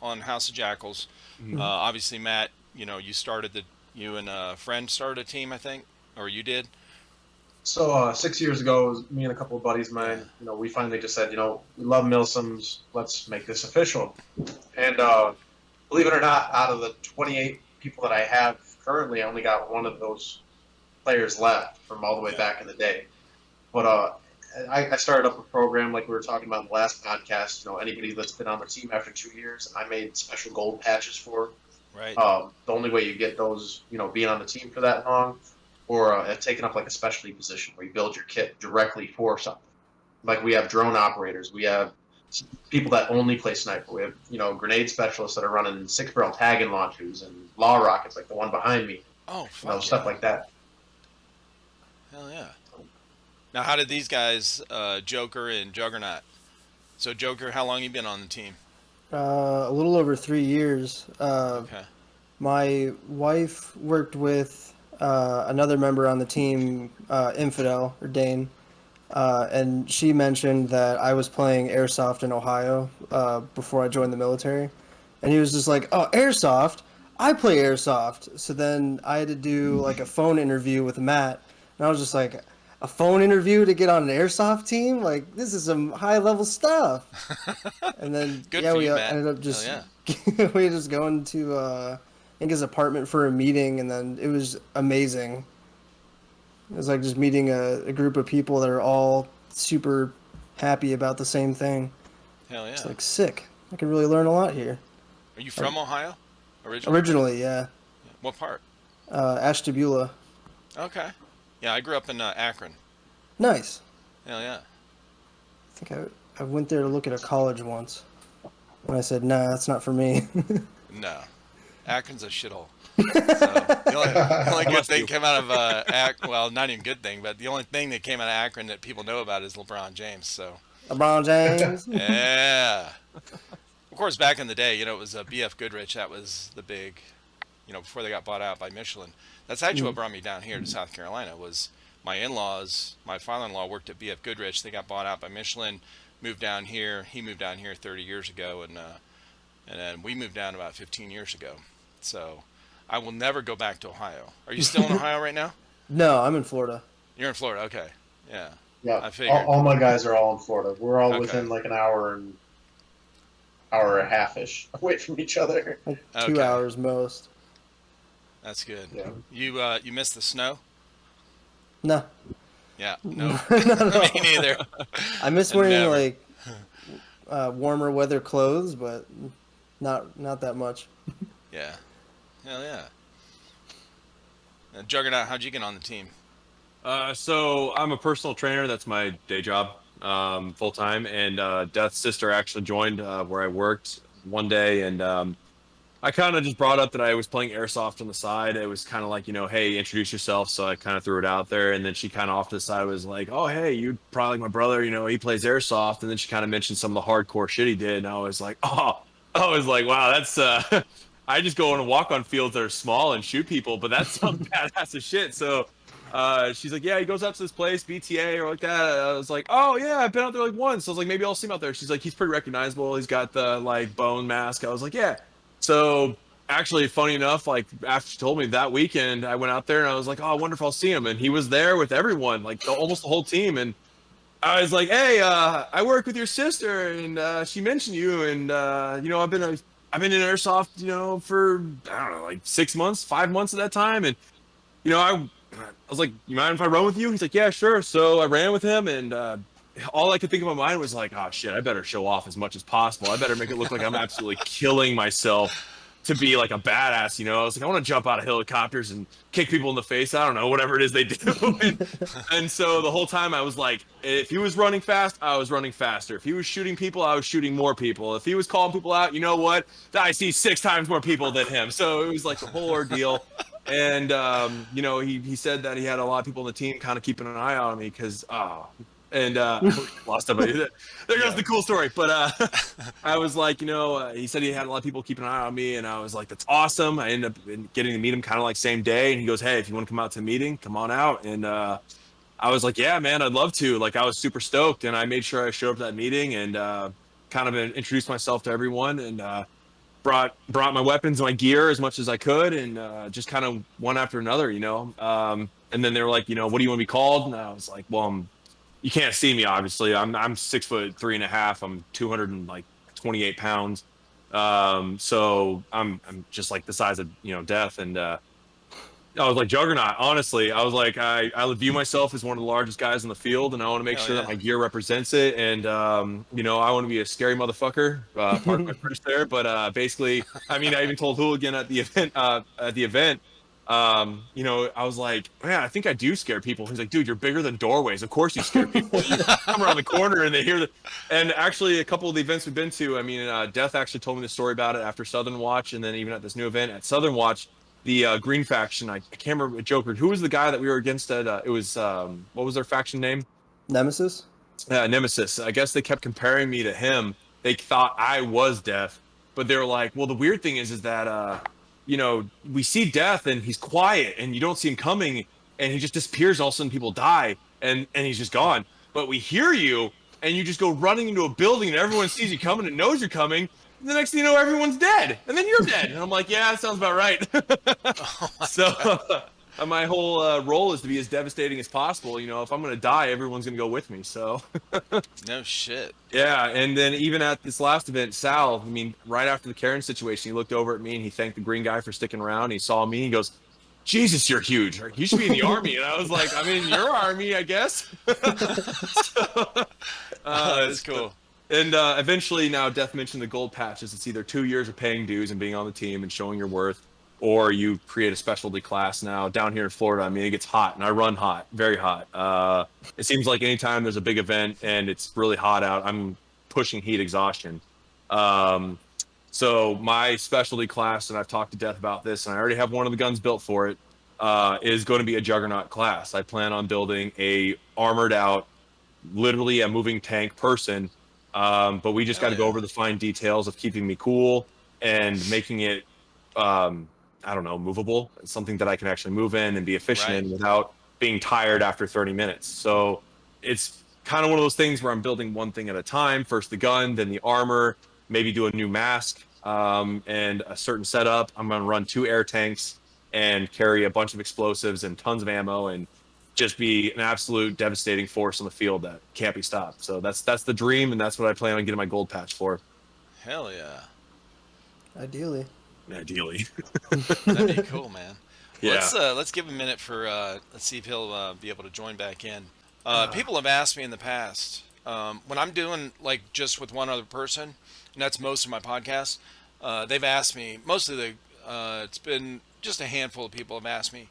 on House of Jackals. Mhm. Obviously, Matt, you and a friend started a team, I think, or you did. So 6 years ago, it was me and a couple of buddies of mine. We finally just said, we love MilSims. Let's make this official. And believe it or not, out of the 28 people that I have currently, I only got one of those players left from all the way back in the day. But I started up a program like we were talking about in the last podcast. Anybody that's been on the team after 2 years, I made special gold patches for. Right. The only way you get those, being on the team for that long, or taking up like a specialty position where you build your kit directly for something. Like we have drone operators, we have people that only play sniper, we have grenade specialists that are running 6-barrel tagging launchers and law rockets like the one behind me. Oh, Stuff like that. Hell yeah. Now, how did these guys, Joker and Juggernaut? So, Joker, how long you been on the team? A little over 3 years. Okay. My wife worked with another member on the team, Infidel, or Dane, and she mentioned that I was playing Airsoft in Ohio before I joined the military. And he was just like, oh, Airsoft? I play Airsoft. So then I had to do like a phone interview with Matt, and I was just like, a phone interview to get on an Airsoft team? Like, this is some high-level stuff. And then, we ended up just, we just going to, I think his apartment for a meeting, and then it was amazing. It was like just meeting a group of people that are all super happy about the same thing. Hell yeah. It's like sick. I can really learn a lot here. Are you from Ohio? Originally? Originally, yeah. What part? Ashtabula. Okay. Yeah, I grew up in Akron. Nice. Hell yeah. I think I went there to look at a college once. And I said, nah, that's not for me. No. Akron's a shithole. So, the only good thing came out of well, not even good thing, but the only thing that came out of Akron that people know about is LeBron James. So LeBron James. yeah. Of course, back in the day, it was BF Goodrich. That was the big, before they got bought out by Michelin. That's actually what brought me down here to South Carolina. Was my in-laws, my father-in-law worked at BF Goodrich. They got bought out by Michelin. Moved down here. He moved down here 30 years ago, and then we moved down about 15 years ago. So I will never go back to Ohio. Are you still in Ohio right now? No, I'm in Florida. You're in Florida. Okay. Yeah. Yeah. I figured. All my guys are all in Florida. We're all Okay. within like an hour and a half-ish away from each other. Like Okay. 2 hours most. That's good. Yeah. You missed the snow? No. Yeah. No. Not at Me all. neither. I miss wearing Never. like warmer weather clothes, but not that much. Yeah. Hell yeah. Juggernaut, how'd you get on the team? So I'm a personal trainer. That's my day job, full time. And Death's sister actually joined where I worked one day, and I kind of just brought up that I was playing Airsoft on the side. It was kind of like, hey, introduce yourself. So I kind of threw it out there, and then she kind of off to the side was like, oh, hey, you probably like my brother. He plays Airsoft, and then she kind of mentioned some of the hardcore shit he did, and I was like, wow, that's I just go on and walk on fields that are small and shoot people, but that's some badass as shit. So She's like, yeah, he goes out to this place, BTA or like that. I was like, oh yeah, I've been out there like once. So I was like, maybe I'll see him out there. She's like, he's pretty recognizable. He's got the like bone mask. I was like, yeah. So actually, funny enough, like after she told me that weekend, I went out there and I was like, oh, I wonder if I'll see him. And he was there with everyone, like almost the whole team. And I was like, hey, I work with your sister, and she mentioned you, and you know, I've been in airsoft, you know, for I don't know, like 6 months, 5 months at that time, and you know, I was like, you mind if I run with you? He's like, yeah, sure. So I ran with him, and all I could think in my mind was like, oh shit, I better show off as much as possible. I better make it look like I'm absolutely killing myself to be like a badass, you know. I was like, I want to jump out of helicopters and kick people in the face. I don't know, whatever it is they do. And so the whole time I was like, if he was running fast, I was running faster. If he was shooting people, I was shooting more people. If he was calling people out, you know what? I see 6 times more people than him. So it was like the whole ordeal. And you know, he said that he had a lot of people on the team kind of keeping an eye on me because lost him. There goes the cool story. But I was like, you know, he said he had a lot of people keeping an eye on me, and I was like, that's awesome. I ended up getting to meet him kind of like same day, and he goes, hey, if you want to come out to a meeting, come on out. And I was like, yeah, man, I'd love to. Like, I was super stoked, and I made sure I showed up to that meeting and kind of introduced myself to everyone, and brought my weapons, my gear as much as I could, and just kind of one after another, you know. And then they were like, you know, what do you want to be called? And I was like, well, you can't see me, obviously. I'm 6'3.5". I'm 228 pounds. So I'm just like the size of, you know, death. And I was like Juggernaut. Honestly, I was like, I view myself as one of the largest guys in the field, and I want to make sure that my gear represents it. And you know, I want to be a scary motherfucker. Pardon my French there, but basically, I mean, I even told Hooligan at the event. You know, I was like, man, I think I do scare people. He's like, dude, you're bigger than doorways. Of course you scare people. You come around the corner and they hear the. And actually, a couple of the events we've been to, I mean, Death actually told me the story about it after Southern Watch, and then even at this new event at Southern Watch, the Green Faction. I can't remember Joker. Who was the guy that we were against? At it was what was their faction name? Nemesis. Nemesis. I guess they kept comparing me to him. They thought I was Death, but they were like, well, the weird thing is that you know, we see Death and he's quiet and you don't see him coming and he just disappears. All of a sudden people die and he's just gone. But we hear you and you just go running into a building and everyone sees you coming and knows you're coming. And the next thing you know, everyone's dead. And then you're dead. And I'm like, yeah, that sounds about right. So my whole role is to be as devastating as possible. You know, if I'm going to die, everyone's going to go with me. So No shit. yeah, and then even at this last event, Sal, I mean, right after the Karen situation, he looked over at me and he thanked the green guy for sticking around. He saw me, he goes, Jesus, you're huge. You should be in the army. And I was like, I'm in your army, I guess. So, That's cool. And eventually now Death mentioned the gold patches. It's either 2 years of paying dues and being on the team and showing your worth, or you create a specialty class. Now down here in Florida, I mean, it gets hot and I run hot, very hot. It seems like anytime there's a big event and it's really hot out, I'm pushing heat exhaustion. So my specialty class, and I've talked to Death about this, and I already have one of the guns built for it, is going to be a Juggernaut class. I plan on building a armored out, literally a moving tank person. But we just got to go over the fine details of keeping me cool and making it, I don't know, movable. It's something that I can actually move in and be efficient in without being tired after 30 minutes. So it's kind of one of those things where I'm building one thing at a time. First the gun, then the armor, maybe do a new mask, and a certain setup. I'm going to run 2 air tanks and carry a bunch of explosives and tons of ammo and just be an absolute devastating force on the field that can't be stopped. So that's the dream, and that's what I plan on getting my gold patch for. Hell yeah. Ideally. That'd be cool, man. Yeah. Let's give him a minute for let's see if he'll be able to join back in. People have asked me in the past when I'm doing like just with one other person, and that's most of my podcasts. They've asked me, mostly it's been just a handful of people have asked me,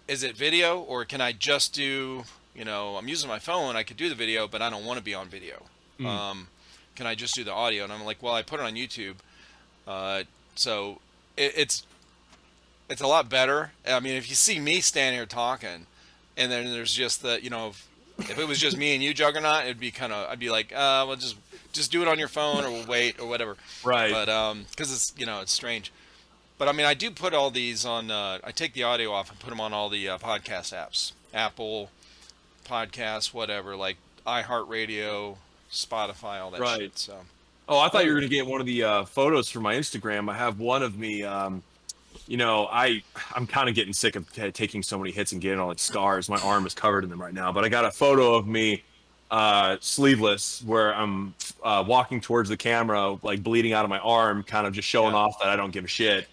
is it video or can I just do, you know, I'm using my phone, I could do the video, but I don't want to be on video. Can I just do the audio? And I'm like, well, I put it on YouTube. So it's a lot better. I mean, if you see me standing here talking, and then there's just the, you know, if it was just me and you, Juggernaut, it'd be kind of, I'd be like, well, just do it on your phone, or we'll wait, or whatever. Right. But because it's, you know, it's strange. But I mean, I do put all these on. I take the audio off and put them on all the podcast apps, Apple Podcasts, whatever, like iHeartRadio, Spotify, all that Right. shit. So. Oh, I thought you were gonna get one of the photos for my Instagram. I have one of me. You know, I'm kind of getting sick of taking so many hits and getting all like scars. My arm is covered in them right now. But I got a photo of me sleeveless where I'm walking towards the camera, like bleeding out of my arm, kind of just showing off that I don't give a shit.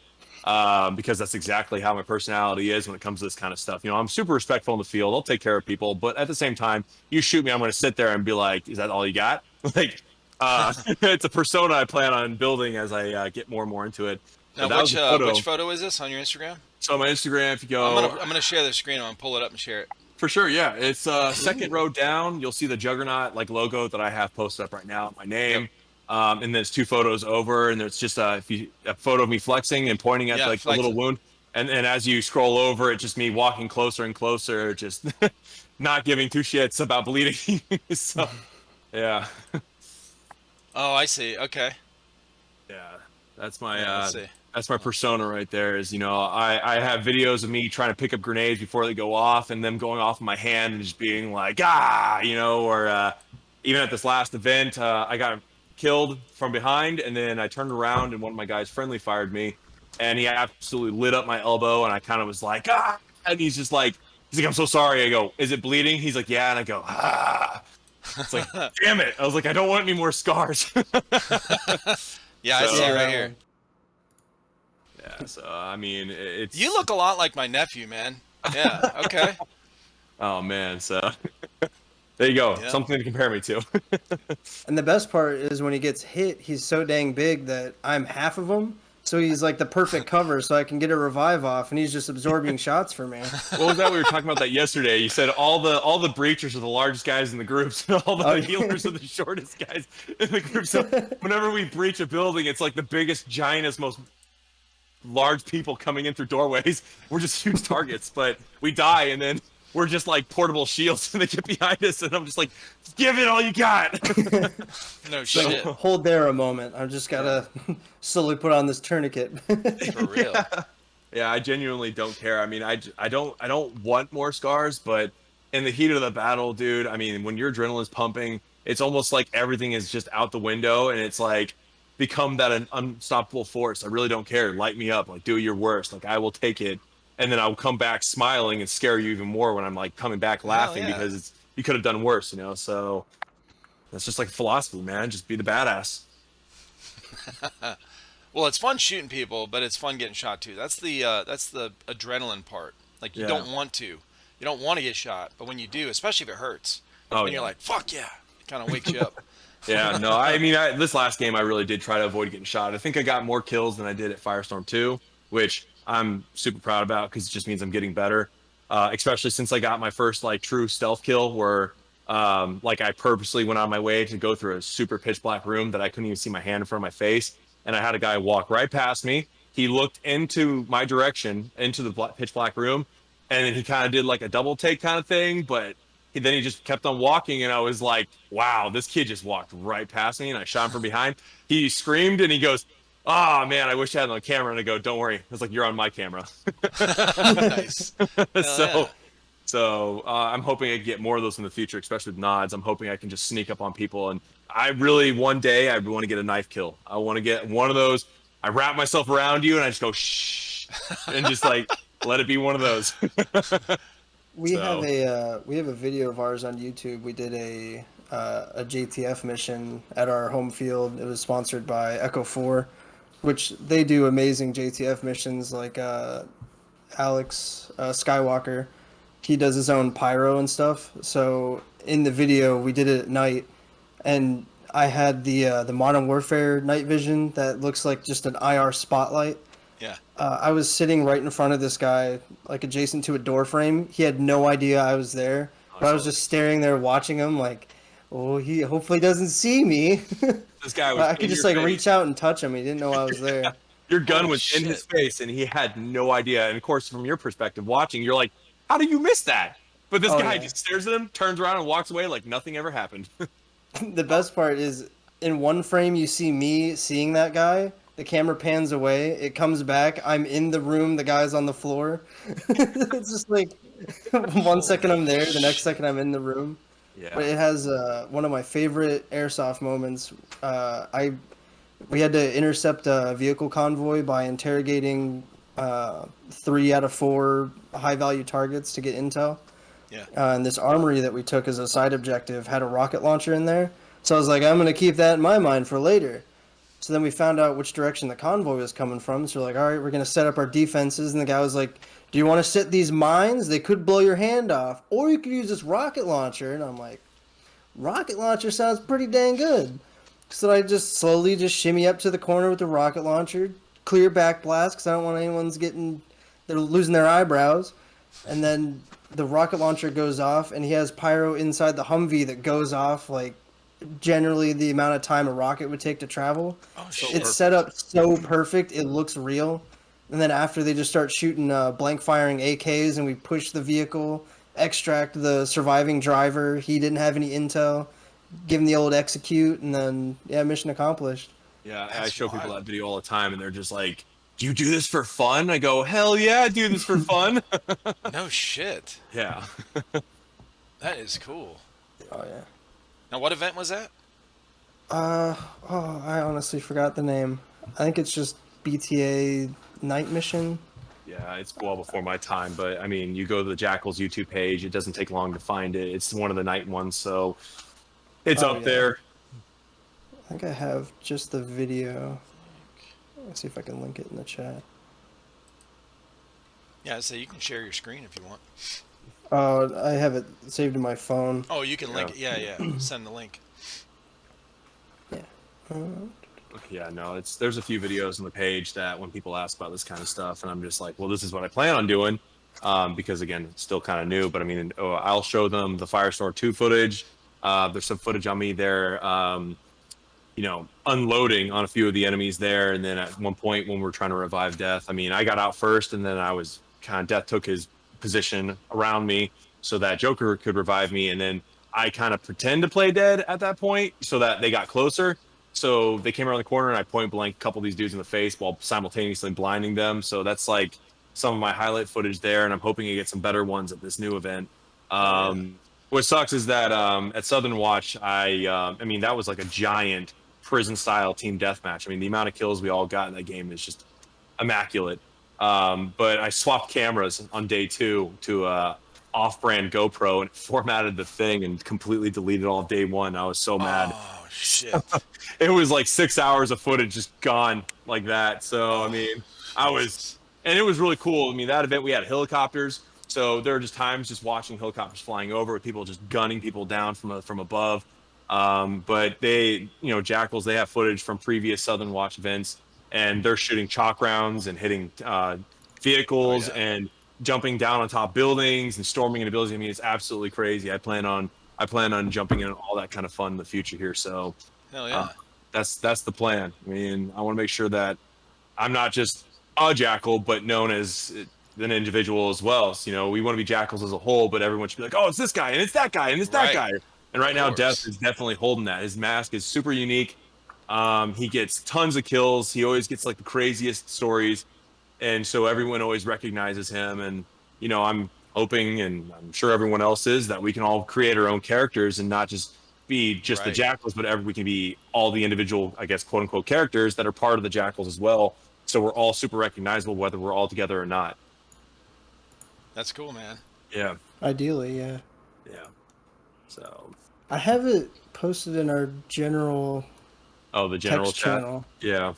Because that's exactly how my personality is when it comes to this kind of stuff. You know, I'm super respectful in the field. I'll take care of people, but at the same time, you shoot me, I'm going to sit there and be like, "Is that all you got?" Like, it's a persona I plan on building as I get more and more into it. Now, that was a photo. which photo is this on your Instagram? So my Instagram, if you go, I'm gonna share the screen. I'm gonna pull it up and share it. for sure, yeah. It's second row down. You'll see the Juggernaut like logo that I have posted up right now, my name. Yep. And there's two photos over, and there's just a photo of me flexing and pointing at like flexing. A little wound. And as you scroll over, it's just me walking closer and closer, just not giving two shits about bleeding. So, yeah. Oh, I see. Okay. Yeah, that's my let's see. That's my persona right there. Is, you know, I have videos of me trying to pick up grenades before they go off, and them going off in my hand and just being like, you know, or even at this last event, I got killed from behind, and then I turned around and one of my guys friendly fired me, and he absolutely lit up my elbow, and I kind of was like, and he's like, "I'm so sorry." I go, "Is it bleeding?" He's like, "Yeah," and I go, It's like, damn it. I was like, I don't want any more scars. Yeah, I see it right here. Yeah, so I mean, it's. You look a lot like my nephew, man. Yeah. Okay. Oh man, so there you go. Yeah. Something to compare me to. And the best part is when he gets hit, he's so dang big that I'm half of him. So he's like the perfect cover, so I can get a revive off, and he's just absorbing shots for me. What was that? We were talking about that yesterday. You said all the breachers are the largest guys in the groups, and all the healers are the shortest guys in the group. So whenever we breach a building, it's like the biggest, giantest, most large people coming in through doorways. We're just huge targets, but we die, and then we're just like portable shields, and they get behind us, and I'm just like, give it all you got. No shit. Hold there a moment. I just gotta slowly put on this tourniquet. For real. Yeah, I genuinely don't care. I mean, I don't want more scars, but in the heat of the battle, dude, I mean, when your adrenaline's pumping, it's almost like everything is just out the window, and it's like become that an unstoppable force. I really don't care. Light me up. Like, do your worst. Like, I will take it. And then I'll come back smiling and scare you even more when I'm like coming back laughing because you could have done worse, you know? So that's just like philosophy, man. Just be the badass. Well, it's fun shooting people, but it's fun getting shot too. That's the adrenaline part. Like, you don't want to. You don't want to get shot, but when you do, especially if it hurts, you're like, fuck yeah. It kind of wakes you up. Yeah, no, I mean, this last game, I really did try to avoid getting shot. I think I got more kills than I did at Firestorm 2, which I'm super proud about because it just means I'm getting better. Especially since I got my first like true stealth kill where like I purposely went on my way to go through a super pitch black room that I couldn't even see my hand in front of my face. And I had a guy walk right past me. He looked into my direction, into the pitch black room. And then he kind of did like a double take kind of thing. But then he just kept on walking. And I was like, wow, this kid just walked right past me. And I shot him from behind. He screamed and he goes, "Oh man, I wish I had it on camera." And I go, "Don't worry." I was like, "You're on my camera." Nice. So I'm hoping I get more of those in the future, especially with nods. I'm hoping I can just sneak up on people. And I really, one day, I want to get a knife kill. I want to get one of those. I wrap myself around you and I just go, shh, and just like, let it be one of those. We have a video of ours on YouTube. We did a JTF mission at our home field. It was sponsored by Echo 4, which they do amazing JTF missions. Like Alex Skywalker, he does his own pyro and stuff. So in the video, we did it at night, and I had the Modern Warfare night vision that looks like just an IR spotlight. Yeah. I was sitting right in front of this guy, like adjacent to a door frame. He had no idea I was there, but I was just staring there watching him like, oh, he hopefully doesn't see me. This guy was I could just like reach out and touch him. He didn't know I was there. Your gun was in his face and he had no idea. And of course, from your perspective watching, you're like, how do you miss that? But this guy just stares at him, turns around and walks away like nothing ever happened. The best part is in one frame you see me seeing that guy, the camera pans away, it comes back, I'm in the room, the guy's on the floor. It's just like 1 second I'm there, the next second I'm in the room. But Yeah. it has one of my favorite airsoft moments. We had to intercept a vehicle convoy by interrogating 3 out of 4 high value targets to get intel. Yeah. And this armory that we took as a side objective had a rocket launcher in there. So I was like, I'm going to keep that in my mind for later. So then we found out which direction the convoy was coming from. So we're like, all right, we're going to set up our defenses. And the guy was like, do you want to set these mines? They could blow your hand off. Or you could use this rocket launcher. And I'm like, rocket launcher sounds pretty dang good. So I just slowly just shimmy up to the corner with the rocket launcher, clear back blast because I don't want anyone's they're losing their eyebrows. And then the rocket launcher goes off, and he has pyro inside the Humvee that goes off like generally the amount of time a rocket would take to travel. Oh, It's shit. set up so perfect, it looks real. And then after they just start shooting blank firing AKs, and we push the vehicle, extract the surviving driver. He didn't have any intel. Give him the old execute, and then yeah, mission accomplished. Yeah, I That's show people wild. that video all the time, and they're just like, "Do you do this for fun?" I go, "Hell yeah, I do this for fun." No shit. Yeah. That is cool. Oh yeah. Now, what event was that? I honestly forgot the name. I think it's just BTA Night Mission. Yeah, it's well before my time, but I mean, you go to the Jackals YouTube page, it doesn't take long to find it. It's one of the night ones, so it's Oh, up yeah. there. I think I have just the video. Let's see if I can link it in the chat. Yeah, so you can share your screen if you want. Oh, I have it saved in my phone. Oh, you can link it. Yeah, yeah. Send the link. Yeah, no, there's a few videos on the page that when people ask about this kind of stuff, and I'm just like, well, this is what I plan on doing, because again, it's still kind of new. But I mean, I'll show them the Firestorm 2 footage. There's some footage on me there, unloading on a few of the enemies there, and then at one point when we're trying to revive Death, I mean, I got out first, and then I was Death took his position around me so that Joker could revive me, and then I kind of pretend to play dead at that point so that they got closer. So they came around the corner and I point blank a couple of these dudes in the face while simultaneously blinding them. So that's like some of my highlight footage there, and I'm hoping to get some better ones at this new event. What sucks is that at Southern Watch, I mean, that was like a giant prison-style team deathmatch. I mean, the amount of kills we all got in that game is just immaculate. But I swapped cameras on day 2 to off-brand GoPro, and it formatted the thing and completely deleted all of day 1. I was so mad. Oh, shit. It was like 6 hours of footage just gone like that. So I mean, and it was really cool. I mean, that event we had helicopters, so there were just times just watching helicopters flying over with people just gunning people down from above. But they, Jackals, they have footage from previous Southern Watch events, and they're shooting chalk rounds and hitting vehicles and jumping down on top buildings and storming into buildings. I mean, it's absolutely crazy. I plan on jumping in all that kind of fun in the future here. So Hell yeah. that's the plan. I mean, I want to make sure that I'm not just a Jackal, but known as an individual as well. So, we want to be Jackals as a whole, but everyone should be like, oh, it's this guy and it's that guy and it's that Right. guy. And right now, course. Death is definitely holding that. His mask is super unique. He gets tons of kills. He always gets like the craziest stories, and so everyone always recognizes him. And I'm hoping, and I'm sure everyone else is, that we can all create our own characters and not just be just the Right. Jackals, but we can be all the individual, I guess, quote unquote characters that are part of the Jackals as well. So we're all super recognizable, whether we're all together or not. That's cool, man. Yeah. Ideally, yeah. Yeah. So. I have it posted in our general Oh, the general text chat. channel, Yeah.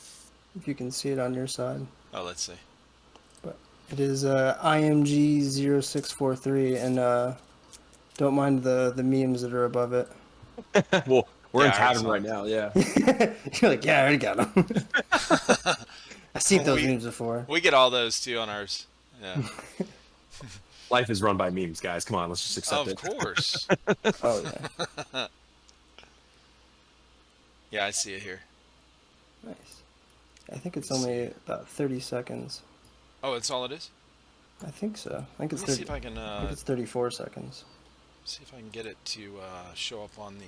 if you can see it on your side. Oh, let's see. But it is IMG0643, and don't mind the memes that are above it. Well, we're Yeah, in I Tavern saw right it. now. Yeah. You're like, yeah, I already got them. I've seen those We- memes before. We get all those too on ours. Yeah. Life is run by memes, guys. Come on, let's just accept Of it. course. Oh yeah, Yeah, I see it here. nice. I think it's only about 30 seconds. Oh, that's all it is? I think so. I think it's Let me see 30. if I can I think it's 34 seconds. see if I can get it to show up on the.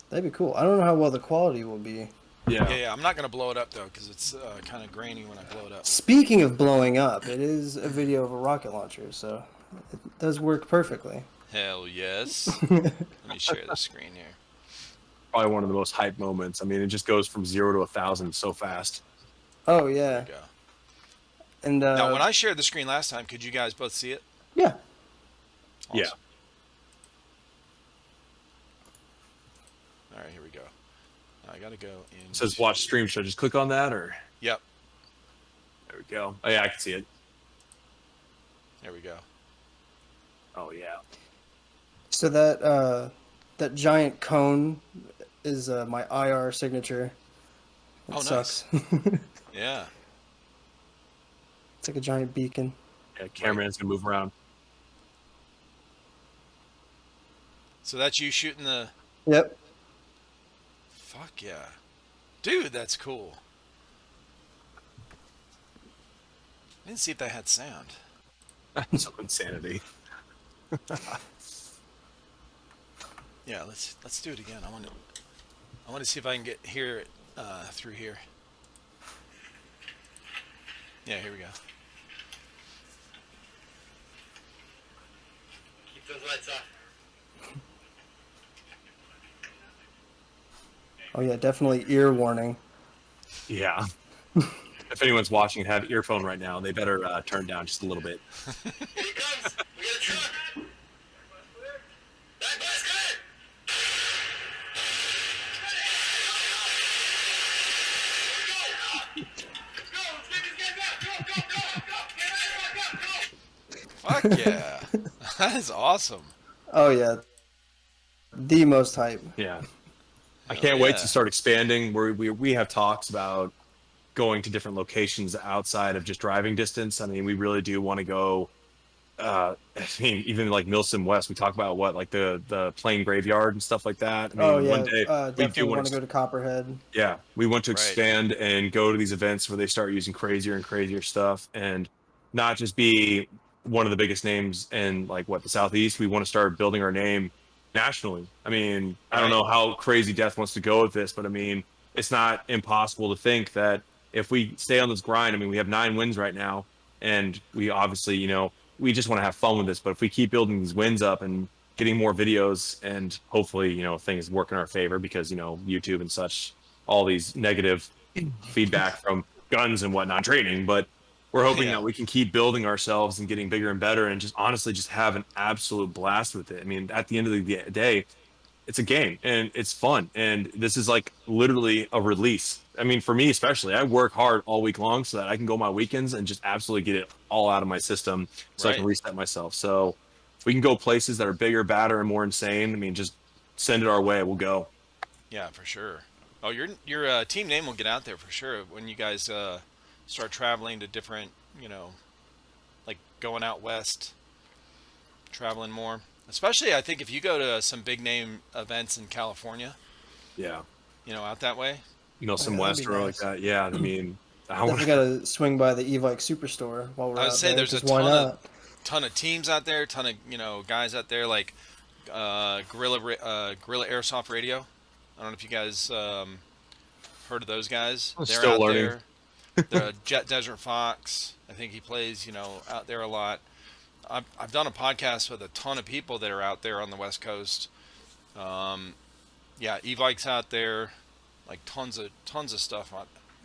That'd be cool. I don't know how well the quality will be. Yeah. I'm not gonna blow it up though, because it's kind of grainy when I blow it up. Speaking of blowing up, it is a video of a rocket launcher, so it does work perfectly. Hell yes. Let me share the screen here. Probably one of the most hype moments. I mean, it just goes from 0 to 1,000 so fast. Oh There yeah, we go. and Now, when I shared the screen last time, could you guys both see it? yeah, Awesome. Yeah. All right, here we go. I gotta go in. It says watch stream. Should I just click on that or? Yep. There we go. Oh yeah, I can see it. There we go. Oh yeah. so that giant cone is my IR signature. It Oh, nice. sucks. Yeah. It's like a giant beacon. Yeah, cameraman's gonna move around. So that's you shooting the. Yep. Fuck yeah, dude, that's cool. I didn't see if they had sound. Some insanity. Yeah, let's do it again. I want to see if I can hear it through here. Yeah, here we go. Keep those lights off. Oh yeah, definitely ear warning. Yeah. If anyone's watching and have earphone right now, they better turn down just a little bit. Here he comes. We got a truck. Back bus clear. Fuck yeah, that is awesome. Oh yeah, the most hype. Yeah. I Hell can't wait yeah. to start expanding. We have talks about going to different locations outside of just driving distance. I mean, we really do want to go. I mean, even like MilSim West, we talk about what, like the plane graveyard and stuff like that. I mean, Oh yeah, one day we definitely do want to go to Copperhead. yeah, we want to Right. expand and go to these events where they start using crazier and crazier stuff, and not just be one of the biggest names in like the Southeast. We want to start building our name nationally. I mean, I don't Right. know how crazy Death wants to go with this, but I mean, it's not impossible to think that if we stay on this grind, I mean, we have 9 wins right now, and we obviously, we just want to have fun with this. But if we keep building these wins up and getting more videos, and hopefully, things work in our favor, because YouTube and such, all these negative feedback from guns and whatnot training, but we're hoping Yeah. that we can keep building ourselves and getting bigger and better, and just honestly just have an absolute blast with it. I mean, at the end of the day, it's a game and it's fun, and this is like literally a release. I mean, for me especially, I work hard all week long so that I can go my weekends and just absolutely get it all out of my system, so I can Right. reset myself. So if we can go places that are bigger, badder, and more insane, I mean, just send it our way, we'll go. Yeah, for sure. Oh, your team name will get out there for sure when you guys start traveling to different, like going out west, traveling more. Especially, I think if you go to some big name events in California, Yeah, out that way. some that'd West be or like nice. that. Yeah, I mean, I Definitely want gotta swing by the Evike Superstore while we're I would out say there. there's a 'Cause why ton not? ton of teams out there, ton of guys out there like Gorilla Airsoft Radio. I don't know if you guys heard of those guys. I'm They're still out learning. there. The Jet Desert Fox. I think he plays out there a lot. I've done a podcast with a ton of people that are out there on the West Coast. Yeah, Evike's out there, like tons of stuff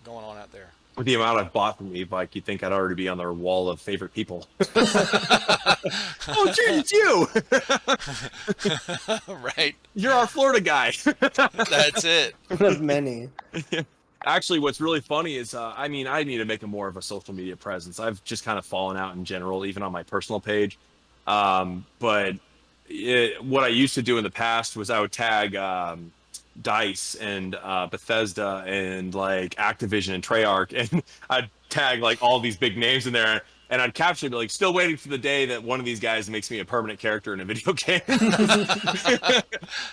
going on out there. with the amount I've bought from e-bike, you'd think I'd already be on their wall of favorite people. Oh, geez, it's you. Right, You're our Florida guy. that's it. One of many. Actually, what's really funny is, I mean, I need to make a more of a social media presence. I've just kind of fallen out in general, even on my personal page. But what I used to do in the past was I would tag Dice and Bethesda and like Activision and Treyarch, and I'd tag like all these big names in there, and I'd caption like, still waiting for the day that one of these guys makes me a permanent character in a video game.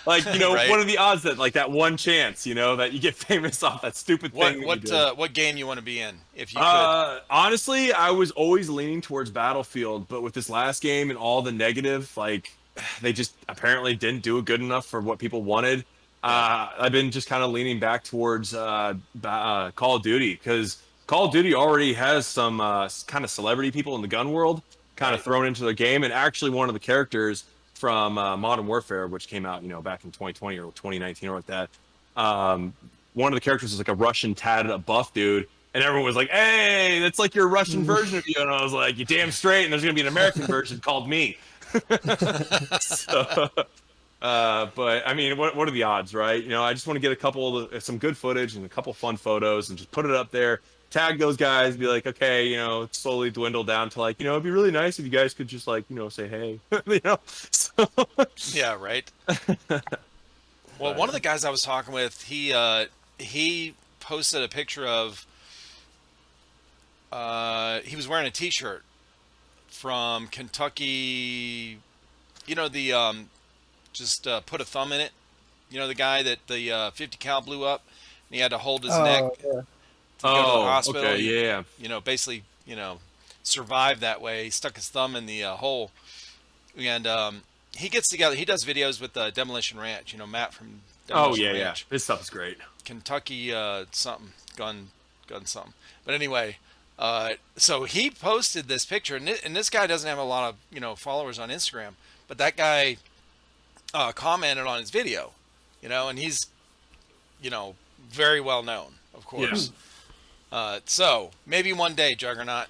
Like, Right. what are the odds that like that one chance, that you get famous off that stupid thing? What game you want to be in if you could? Honestly, I was always leaning towards Battlefield, but with this last game and all the negative, like they just apparently didn't do it good enough for what people wanted. I've been just kind of leaning back towards Call of Duty, because Call of Duty already has some kind of celebrity people in the gun world kind of thrown into the game. And actually, one of the characters from Modern Warfare, which came out, back in 2020 or 2019 or like that, one of the characters is like a Russian tatted buff dude. And everyone was like, "Hey, that's like your Russian version of you." And I was like, "You damn straight." And there's gonna be an American version called me. So, but I mean, what are the odds, right? I just want to get some good footage and a couple fun photos and just put it up there, tag those guys, be like, okay, slowly dwindle down to like, it'd be really nice if you guys could just like, say hey, So, Yeah, right. Well, one of the guys I was talking with, he posted a picture of, he was wearing a T-shirt from Kentucky, just put a thumb in it. The guy that the 50 cal blew up, and he had to hold his neck Yeah. to go to the hospital. Okay, yeah. Basically, survived that way. He stuck his thumb in the hole, and he gets together. He does videos with Demolition Ranch. Matt from Demolition Ranch. This stuff is great. Kentucky something gun something. But anyway, so he posted this picture, and this guy doesn't have a lot of followers on Instagram, but that guy commented on his video, and he's very well known, of course. Yeah. So maybe one day, Juggernaut,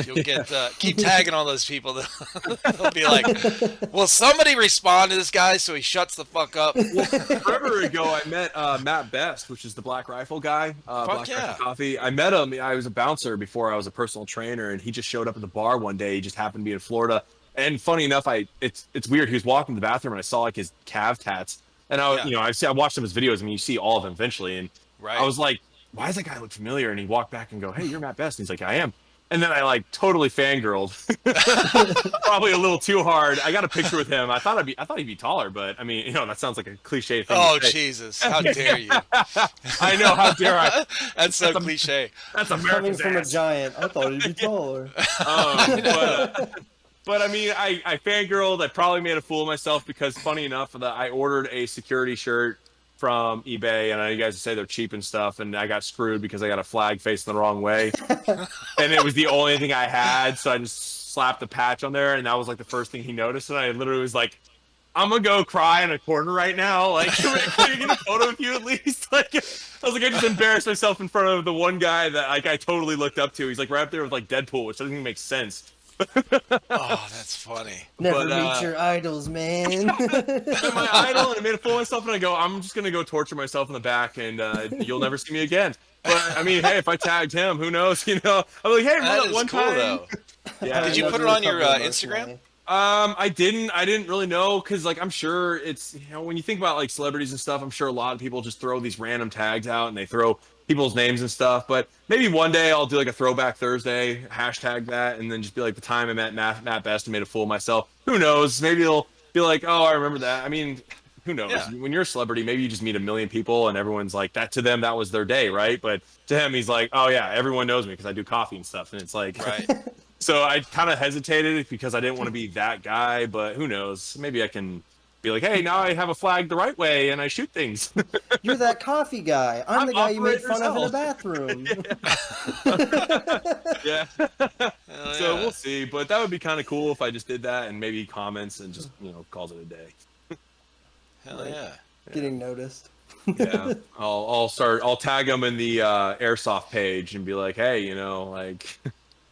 you'll get keep tagging all those people. They'll be like, "Will somebody respond to this guy so he shuts the fuck up?" Well, forever ago, I met Matt Best, which is the Black Rifle guy. Black Rifle Coffee. I met him. I was a bouncer before I was a personal trainer, and he just showed up at the bar one day. He just happened to be in Florida. And funny enough, it's weird. He was walking to the bathroom, and I saw like his calf tats. And I watched some of his videos. I mean, you see all of them eventually. And I was like, "Why does that guy look familiar?" And he walked back and go, "Hey, you're Matt Best." And he's like, "I am." And then I like totally fangirled, probably a little too hard. I got a picture with him. I thought he'd be taller, but I mean, that sounds like a cliche thing. Oh Jesus! How dare you? I know, how dare I? That's so cliche. That's Coming America's from ass. a giant, I thought he'd be taller. But I mean, I fangirled. I probably made a fool of myself because, funny enough, that I ordered a security shirt from eBay, and I know you guys say they're cheap and stuff, and I got screwed because I got a flag facing the wrong way, and it was the only thing I had, so I just slapped the patch on there, and that was like the first thing he noticed, and I literally was like, "I'm gonna go cry in a corner right now. Like, can you get a photo of you at least?" Like, I was like, I just embarrassed myself in front of the one guy that like I totally looked up to. He's like right up there with like Deadpool, which doesn't even make sense. Oh, that's funny. Never meet your idols, man. My idol, and I made a fool of myself, and I go, "I'm just gonna go torture myself in the back, and you'll never see me again." But I mean, hey, if I tagged him, who knows? I'm like, "Hey, remember that one cool, time?" Though. Yeah. Did you put it on your Instagram? I didn't really know, because like I'm sure it's when you think about like celebrities and stuff, I'm sure a lot of people just throw these random tags out and they throw people's names and stuff. But maybe one day I'll do like a Throwback Thursday, hashtag that, and then just be like the time I met Matt Best and made a fool of myself. Who knows? Maybe it'll be like, "Oh, I remember that." I mean, who knows? Yeah. When you're a celebrity, maybe you just meet a million people and everyone's like, that to them, that was their day, right? But to him, he's like, "Oh yeah, everyone knows me because I do coffee and stuff." And it's like, right. So I kind of hesitated because I didn't want to be that guy, but who knows? Maybe I can be like, "Hey, now I have a flag the right way and I shoot things." You're that coffee guy. I'm the guy you made fun of in the bathroom. Yeah. So we'll see, but that would be kind of cool if I just did that and maybe comments and just calls it a day. Hell yeah. Getting noticed. Yeah, I'll tag them in the Airsoft page and be like, "Hey, like."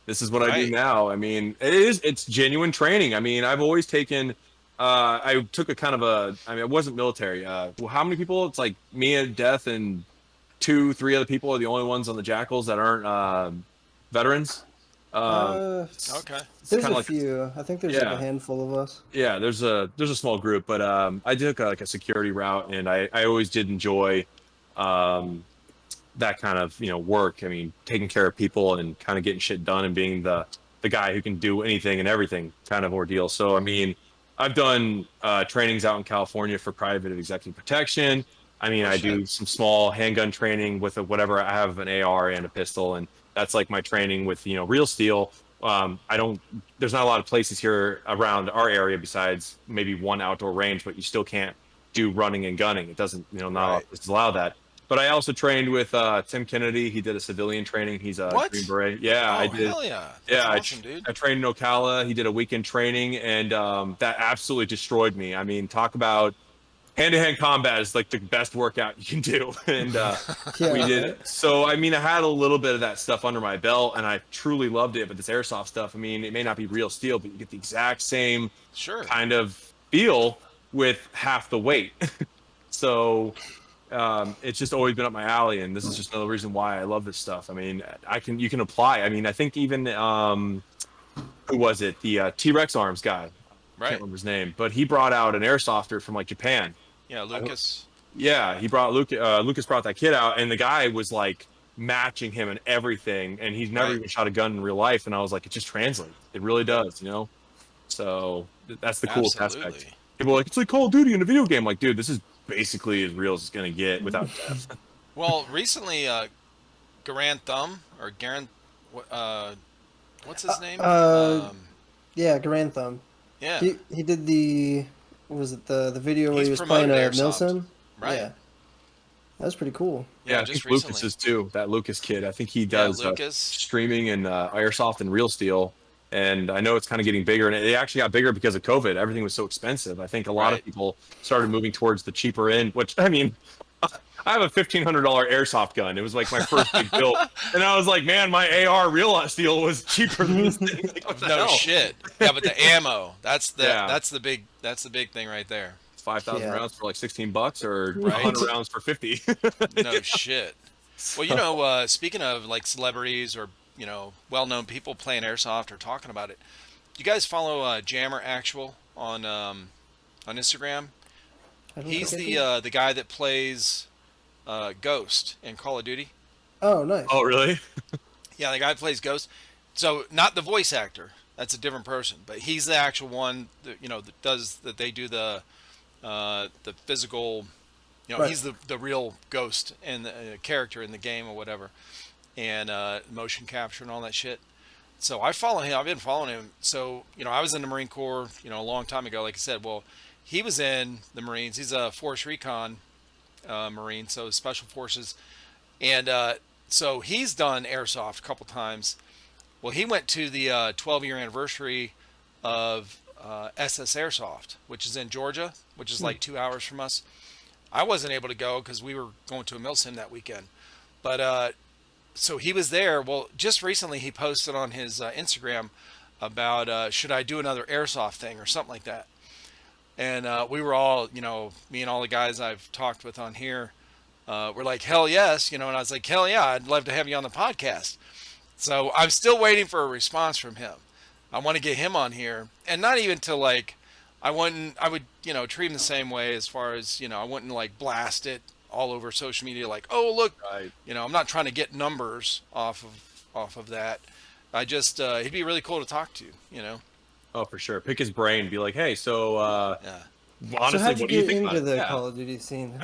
This is what I do now. I mean, it's genuine training. I mean, I've always taken, I took a kind of it wasn't military. How many people? It's like me and Death and 2-3 other people are the only ones on the Jackals that aren't veterans. Okay. There's a few. I think there's like a handful of us. Yeah, there's a small group, but I took like a security route, and I always did enjoy that kind of work. I mean, taking care of people and kind of getting shit done and being the guy who can do anything and everything kind of ordeal. So I mean, I've done trainings out in California for private executive protection. I mean, I do some small handgun training with whatever. I have an AR and a pistol, and that's like my training with real steel. There's not a lot of places here around our area besides maybe one outdoor range, but you still can't do running and gunning. It doesn't, not all Right. places allow that. But I also trained with Tim Kennedy. He did a civilian training. He's a What? Green Beret. Yeah, Oh, I did. hell yeah. That's Yeah, awesome, dude. I trained in Ocala. He did a weekend training, and that absolutely destroyed me. I mean, talk about hand-to-hand combat is like the best workout you can do. And Yeah, we did right? it. So, I mean, I had a little bit of that stuff under my belt, and I truly loved it. But this airsoft stuff, I mean, it may not be real steel, but you get the exact same Sure. kind of feel with half the weight. So it's just always been up my alley, and this is just another reason why I love this stuff. I mean, you can apply. I mean, I think even who was it? The T-Rex arms guy. I Right. can't remember his name, but he brought out an airsofter from like Japan. Yeah, Lucas. Yeah, he brought Lucas brought that kid out, and the guy was like matching him and everything, and he's never Right. even shot a gun in real life. And I was like, it just translates. It really does, So that's the coolest aspect. Absolutely. People are like, it's like Call of Duty in a video game. Like, dude, this is basically as real as it's gonna get without death. Well, recently, Garand Thumb or Garand, what's his name? Yeah, Grand Thumb. Yeah, He did the, what was it, the video where He's he was playing promoted a Airsoft. MilSim? right. Yeah. That was pretty cool. Yeah, I just think Lucas recently. is too. That Lucas kid. I think he Yeah, does Lucas. streaming and airsoft and real steel. And I know it's kind of getting bigger, and it actually got bigger because of COVID. Everything was so expensive. I think a lot Right. of people started moving towards the cheaper end. Which I mean, I have a $1,500 airsoft gun. It was like my first big build, and I was like, man, my AR real steel was cheaper than this thing. Like, what the No hell? shit. Yeah, but the ammo. That's the Yeah. that's the big thing right there. It's 5,000 Yeah. rounds for like $16, or Right. 100 rounds for 50. No shit. Well, speaking of like celebrities or well-known people playing airsoft or talking about it, you guys follow Jammer Actual on Instagram? I don't He's think I do. the guy that plays Ghost in Call of Duty. Oh, nice. Oh, really? Yeah, the guy that plays Ghost. So not the voice actor. That's a different person, but he's the actual one that they do the physical. Right. He's the real Ghost and the character in the game or whatever, and motion capture and all that shit. So I follow him. I've been following him. So I was in the Marine Corps, a long time ago. Like I said, well, he was in the Marines. He's a Force Recon Marine, so Special Forces, and so he's done airsoft a couple times. Well, he went to the 12-year anniversary of SS Airsoft, which is in Georgia, which is like 2 hours from us. I wasn't able to go because we were going to a MilSim that weekend. But so he was there. Well, just recently he posted on his Instagram about should I do another airsoft thing or something like that. And we were all, me and all the guys I've talked with on here, were like, hell yes, and I was like, hell yeah, I'd love to have you on the podcast. So I'm still waiting for a response from him. I want to get him on here, and not even to like, I would, treat him the same way as far as, I wouldn't like blast it all over social media like, oh look, Right. I'm not trying to get numbers off of that. I just, he'd be really cool to talk to, Oh, for sure. Pick his brain. Be like, hey, so Yeah. honestly, So how'd you what do you get think into about it? the Yeah. Call of Duty scene?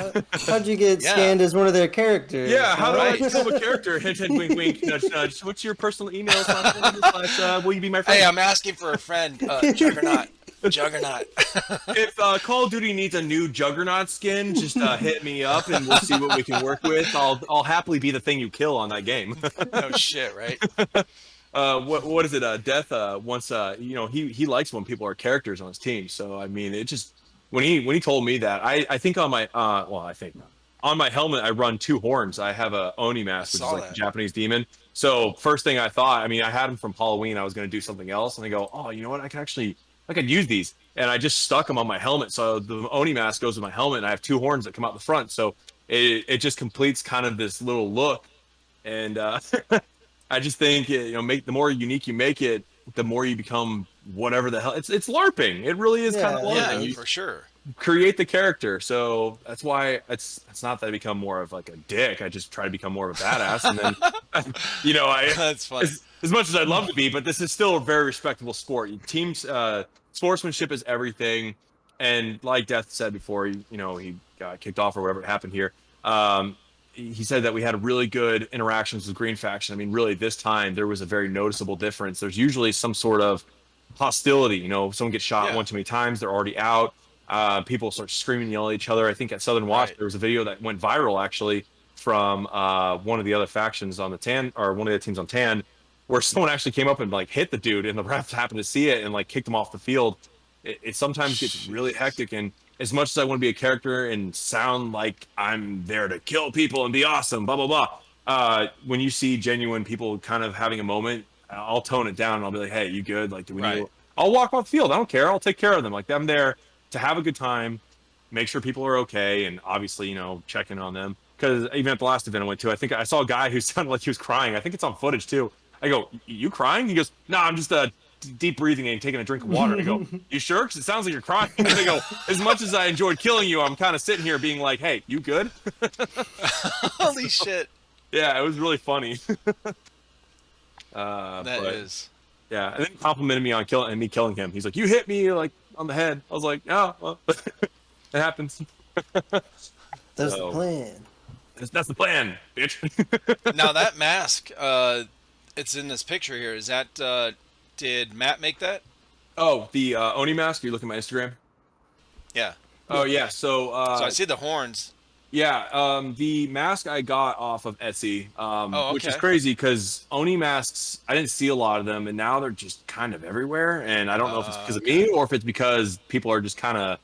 How'd you get Yeah. scanned as one of their characters? Yeah, how do I Right. become a character? Hint, hint, wink, wink, nudge, nudge. What's your personal email slash will you be my friend? Hey, I'm asking for a friend, Juggernaut. Juggernaut. If Call of Duty needs a new Juggernaut skin, just hit me up and we'll see what we can work with. I'll happily be the thing you kill on that game. No shit, right? What is it? Death once he likes when people are characters on his team. So I mean, it just when he told me that, I think on my on my helmet I run 2 horns. I have a Oni mask, which is saw like that. a Japanese demon. So first thing I thought, I mean, I had them from Halloween. I was going to do something else, and I go, oh, you know what? I could use these, and I just stuck them on my helmet. So the Oni mask goes with my helmet, and I have 2 horns that come out the front. So it just completes kind of this little look, and I just think the more unique you make it, the more you become whatever the hell. It's LARPing. It really is kind of Yeah, LARPing. Yeah, You for sure. create the character. So that's why it's not that I become more of like a dick. I just try to become more of a badass, and then That's funny. as much as I'd love to be, but this is still a very respectable sport. Teams, sportsmanship is everything. And like Death said before, he got kicked off or whatever happened here. He said that we had really good interactions with Green Faction. I mean, really, this time there was a very noticeable difference. There's usually some sort of hostility. Someone gets shot Yeah. one too many times, they're already out. People start screaming, yelling at each other. I think at Southern Watch Right. there was a video that went viral actually from one of the other factions on the Tan, or one of the teams on Tan, where someone actually came up and like hit the dude, and the ref happened to see it and like kicked him off the field. It sometimes gets really hectic, and as much as I want to be a character and sound like I'm there to kill people and be awesome, blah blah blah, when you see genuine people kind of having a moment, I'll tone it down and I'll be like, hey, you good? Like, do we need? I'll walk off the field. I don't care. I'll take care of them. Like, I'm there to have a good time, make sure people are okay, and obviously, check in on them. Because even at the last event I went to, I think I saw a guy who sounded like he was crying. I think it's on footage too. I go, you crying? He goes, no, I'm just deep breathing and taking a drink of water. And I go, you sure? Because it sounds like you're crying. And they go, as much as I enjoyed killing you, I'm kind of sitting here being like, hey, you good? Holy shit. Yeah, it was really funny. That is. Yeah, and then he complimented me on killing him. He's like, you hit me like on the head. I was like, oh, well, it happens. That's the plan. That's the plan, bitch. Now that mask, it's in this picture here. Is that did Matt make that? Oh, the Oni mask. Are you looking at my Instagram? Yeah. Oh yeah. So So I see the horns. yeah, the mask I got off of Etsy, which is okay. crazy because Oni masks, I didn't see a lot of them, and now they're just kind of everywhere. And I don't know if it's because of me or if it's because people are just kind of,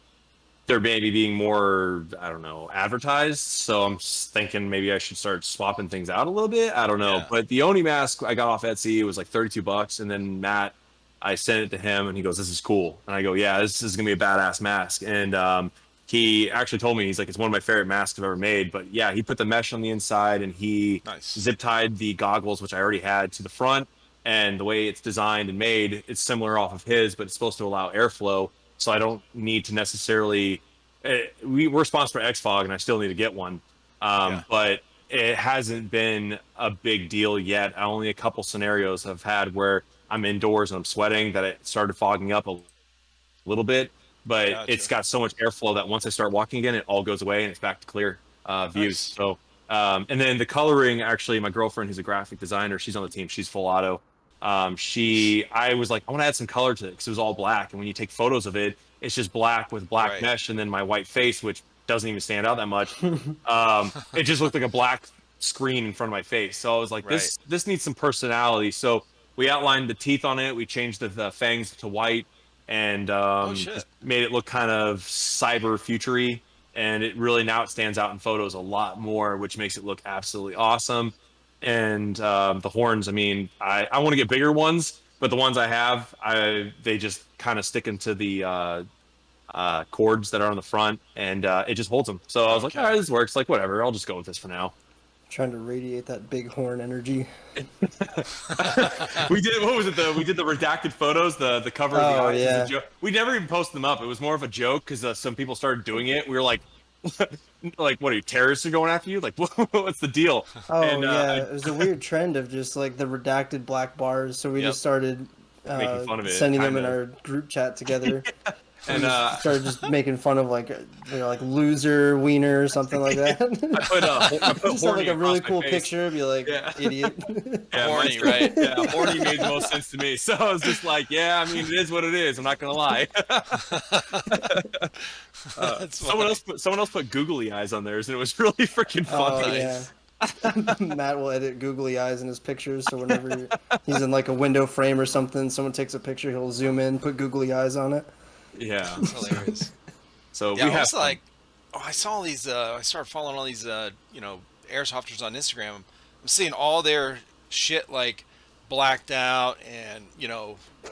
they're maybe being more, I don't know, advertised. So I'm just thinking maybe I should start swapping things out a little bit. I don't know. Yeah. But the Oni mask I got off Etsy, it was like $32. And then Matt, I sent it to him and he goes, this is cool. And I go, yeah, this is going to be a badass mask. And he actually told me, he's like, it's one of my favorite masks I've ever made. But yeah, he put the mesh on the inside and he zip tied the goggles, which I already had, to the front. And the way it's designed and made, it's similar off of his, but it's supposed to allow airflow. So I don't need to necessarily. We're sponsored by XFog, and I still need to get one. But it hasn't been a big deal yet. Only a couple scenarios I've had where I'm indoors and I'm sweating that it started fogging up a little bit. But it's got so much airflow that once I start walking again, it all goes away and it's back to clear views. So, and then the coloring, actually, my girlfriend, who's a graphic designer, she's on the team. She's full auto. I was like, I want to add some color to it because it was all black. And when you take photos of it, it's just black with black mesh, and then my white face, which doesn't even stand out that much. It just looked like a black screen in front of my face. So I was like, this needs some personality. So we outlined the teeth on it. We changed the fangs to white, and just made it look kind of cyber futury. And it really, now it stands out in photos a lot more, which makes it look absolutely awesome. And the horns, I mean, I want to get bigger ones, but the ones I have, they just kind of stick into the cords that are on the front, and it just holds them. So I was like, all right, this works. Like, whatever, I'll just go with this for now. Trying to radiate that big horn energy. We did, what was it? We did the redacted photos, the cover of the eyes. Yeah. A joke. We never even posted them up. It was more of a joke because some people started doing it. We were like, like, what are you, terrorists are going after you? Like, what's the deal? Oh, and, it was a weird trend of just like the redacted black bars. So we just started making fun of it, sending them in our group chat together. And started just making fun of like loser wiener or something like that. I put just have like a really cool picture, be like, idiot. Yeah, horny, right? Yeah, horny made the most sense to me. So I was just like, yeah, I mean, it is what it is. I'm not gonna lie. Someone else put googly eyes on theirs, and it was really freaking funny. Oh, yeah. Matt will edit googly eyes in his pictures, so whenever he's in like a window frame or something, someone takes a picture, he'll zoom in, put googly eyes on it. Yeah, that's hilarious. So yeah, we have like, I saw all these. I started following all these, airsofters on Instagram. I'm seeing all their shit like blacked out and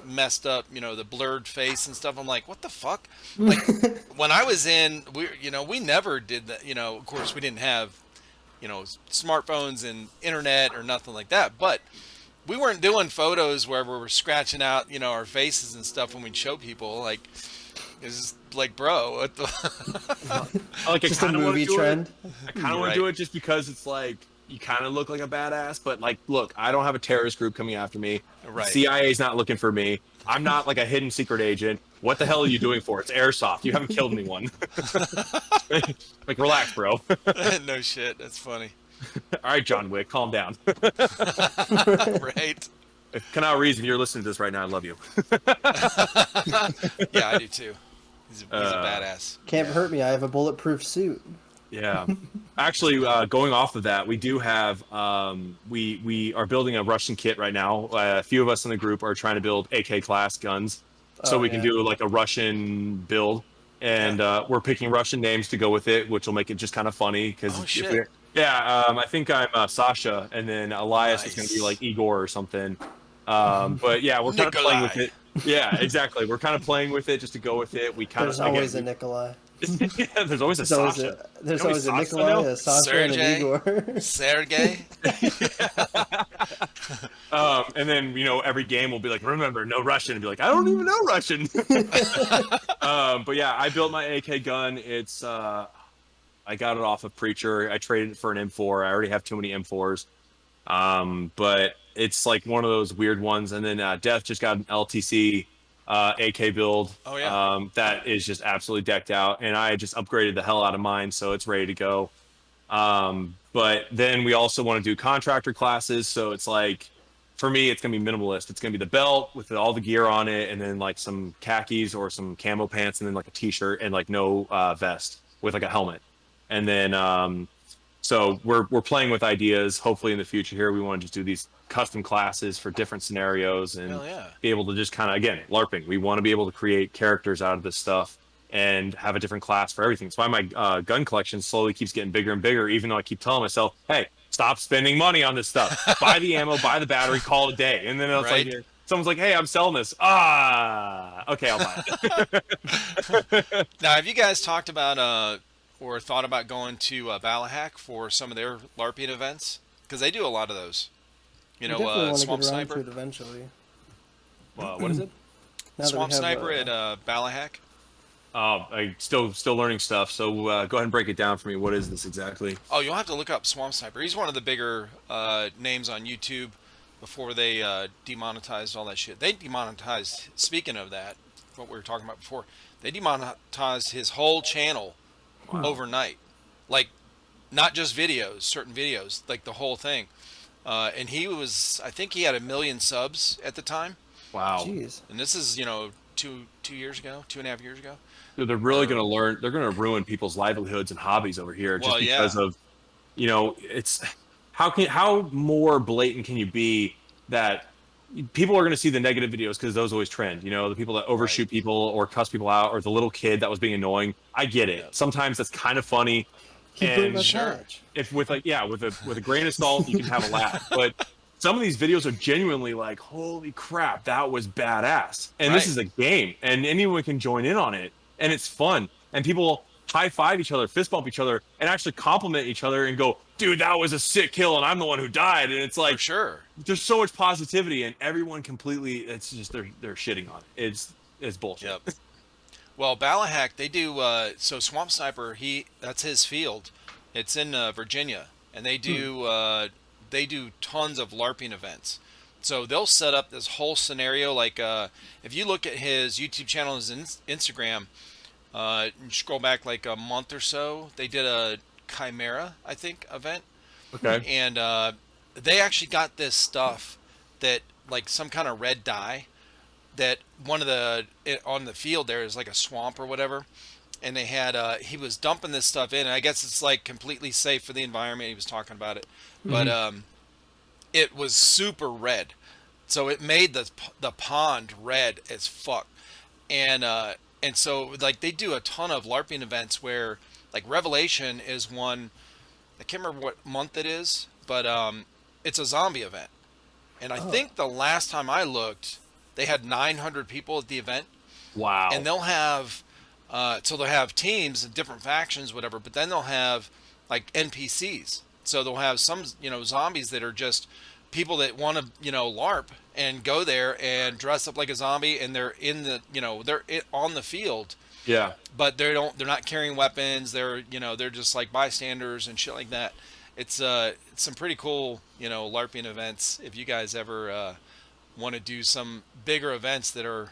messed up. The blurred face and stuff. I'm like, what the fuck? Like when I was in, we never did that. Of course we didn't have, smartphones and internet or nothing like that. But we weren't doing photos where we were scratching out, our faces and stuff when we'd show people. Like, it's just like, bro, what the? Like, just a movie trend. I kind of want to do it just because it's like you kind of look like a badass. But like, look, I don't have a terrorist group coming after me. Right. CIA's not looking for me. I'm not like a hidden secret agent. What the hell are you doing for? It's airsoft. You haven't killed anyone. Like, relax, bro. No shit. That's funny. All right, John Wick, calm down. Right. Canal Reason, you're listening to this right now. I love you. Yeah, I do too. He's a badass. Can't Yeah. hurt me. I have a bulletproof suit. Yeah. Actually, going off of that, we do have we are building a Russian kit right now. A few of us in the group are trying to build AK class guns, so we can do like a Russian build, and we're picking Russian names to go with it, which will make it just kind of funny because I think I'm Sasha, and then Elias is going to be like Igor or something. But yeah, we're kind of playing with it. Yeah, exactly. We're kind of playing with it just to go with it. We kind There's of always a Nikolai. yeah, there's always a Sasha. There's always a Nikolai, a Sasha, and an Igor. Sergey. And then every game will be like, remember, no Russian, and be like, I don't even know Russian. But yeah, I built my AK gun. It's I got it off of Preacher. I traded it for an M4. I already have too many M4s. But it's like one of those weird ones. And then Death just got an LTC AK build. Oh yeah. That is just absolutely decked out, and I just upgraded the hell out of mine, so it's ready to go. But then we also want to do contractor classes, so it's like, for me, it's gonna be minimalist. It's gonna be the belt with all the gear on it, and then like some khakis or some camo pants, and then like a t-shirt and like no vest with like a helmet. And then so we're playing with ideas. Hopefully in the future here, we want to just do these custom classes for different scenarios and be able to just kind of, again, LARPing. We want to be able to create characters out of this stuff and have a different class for everything. That's why my gun collection slowly keeps getting bigger and bigger, even though I keep telling myself, hey, stop spending money on this stuff. Buy the ammo, buy the battery, call it a day. And then it's like, someone's like, hey, I'm selling this. Okay, I'll buy it. Now, have you guys talked about or thought about going to Balahack for some of their LARPing events? Because they do a lot of those. Swamp Sniper. Eventually. What is it? Swamp Sniper at Balahack. I'm still learning stuff. So go ahead and break it down for me. What is this exactly? Oh, you'll have to look up Swamp Sniper. He's one of the bigger names on YouTube before they demonetized all that shit. They demonetized, speaking of that, what we were talking about before, they demonetized his whole channel overnight. Like, not just videos, certain videos, like the whole thing. And he was, I think he had 1 million subs at the time. Wow. Jeez. And this is, 2 years ago, 2.5 years ago. Dude, they're really going to learn. They're going to ruin people's livelihoods and hobbies over here just because of, it's how more blatant can you be that people are going to see the negative videos because those always trend. The people that overshoot people or cuss people out, or the little kid that was being annoying. I get it. Yep. Sometimes that's kind of funny. And if with a grain of salt, you can have a laugh. But some of these videos are genuinely like, holy crap, that was badass. And this is a game, and anyone can join in on it, and it's fun. And people high five each other, fist bump each other, and actually compliment each other and go, dude, that was a sick kill, and I'm the one who died. And it's like, there's so much positivity, and everyone completely, it's just they're shitting on it. It's bullshit. Yep. Well, Balahack, they do, so Swamp Sniper, that's his field. It's in Virginia, and they do tons of LARPing events. So they'll set up this whole scenario, like if you look at his YouTube channel and his Instagram, scroll back like a month or so, they did a Chimera, I think, event. Okay. And they actually got this stuff that, like some kind of red dye, that on the field there is like a swamp or whatever, and they had he was dumping this stuff in, and I guess it's like completely safe for the environment. He was talking about it, but it was super red, so it made the pond red as fuck, and so like they do a ton of LARPing events where, like, Revelation is one. I can't remember what month it is, but it's a zombie event, and I think the last time I looked, they had 900 people at the event. Wow. And they'll have, so they'll have teams and different factions, whatever, but then they'll have like NPCs. So they'll have some, zombies that are just people that want to, LARP and go there and dress up like a zombie, and they're in the, they're on the field. Yeah. But they're not carrying weapons. They're, they're just like bystanders and shit like that. It's some pretty cool, LARPing events. If you guys ever want to do some bigger events that are,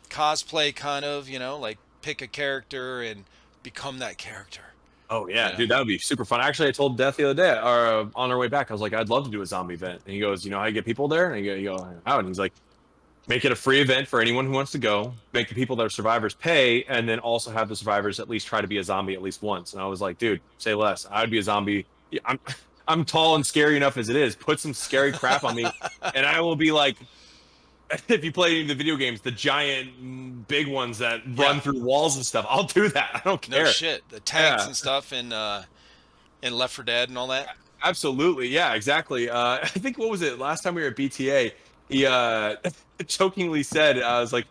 cosplay kind of, like pick a character and become that character. Oh yeah, dude, that would be super fun. Actually, I told Death the other day, on our way back, I was like, I'd love to do a zombie event. And he goes, how you get people there? And you go, how? And he's like, make it a free event for anyone who wants to go, make the people that are survivors pay, and then also have the survivors at least try to be a zombie at least once. And I was like, dude, say less. I would be a zombie. Yeah, I'm tall and scary enough as it is. Put some scary crap on me, and I will be like, if you play the video games, the giant big ones that run through walls and stuff, I'll do that. I don't care. No shit. The tanks and stuff in Left 4 Dead and all that. Absolutely, yeah, exactly. I think what was it last time we were at BTA? He jokingly said, I was like,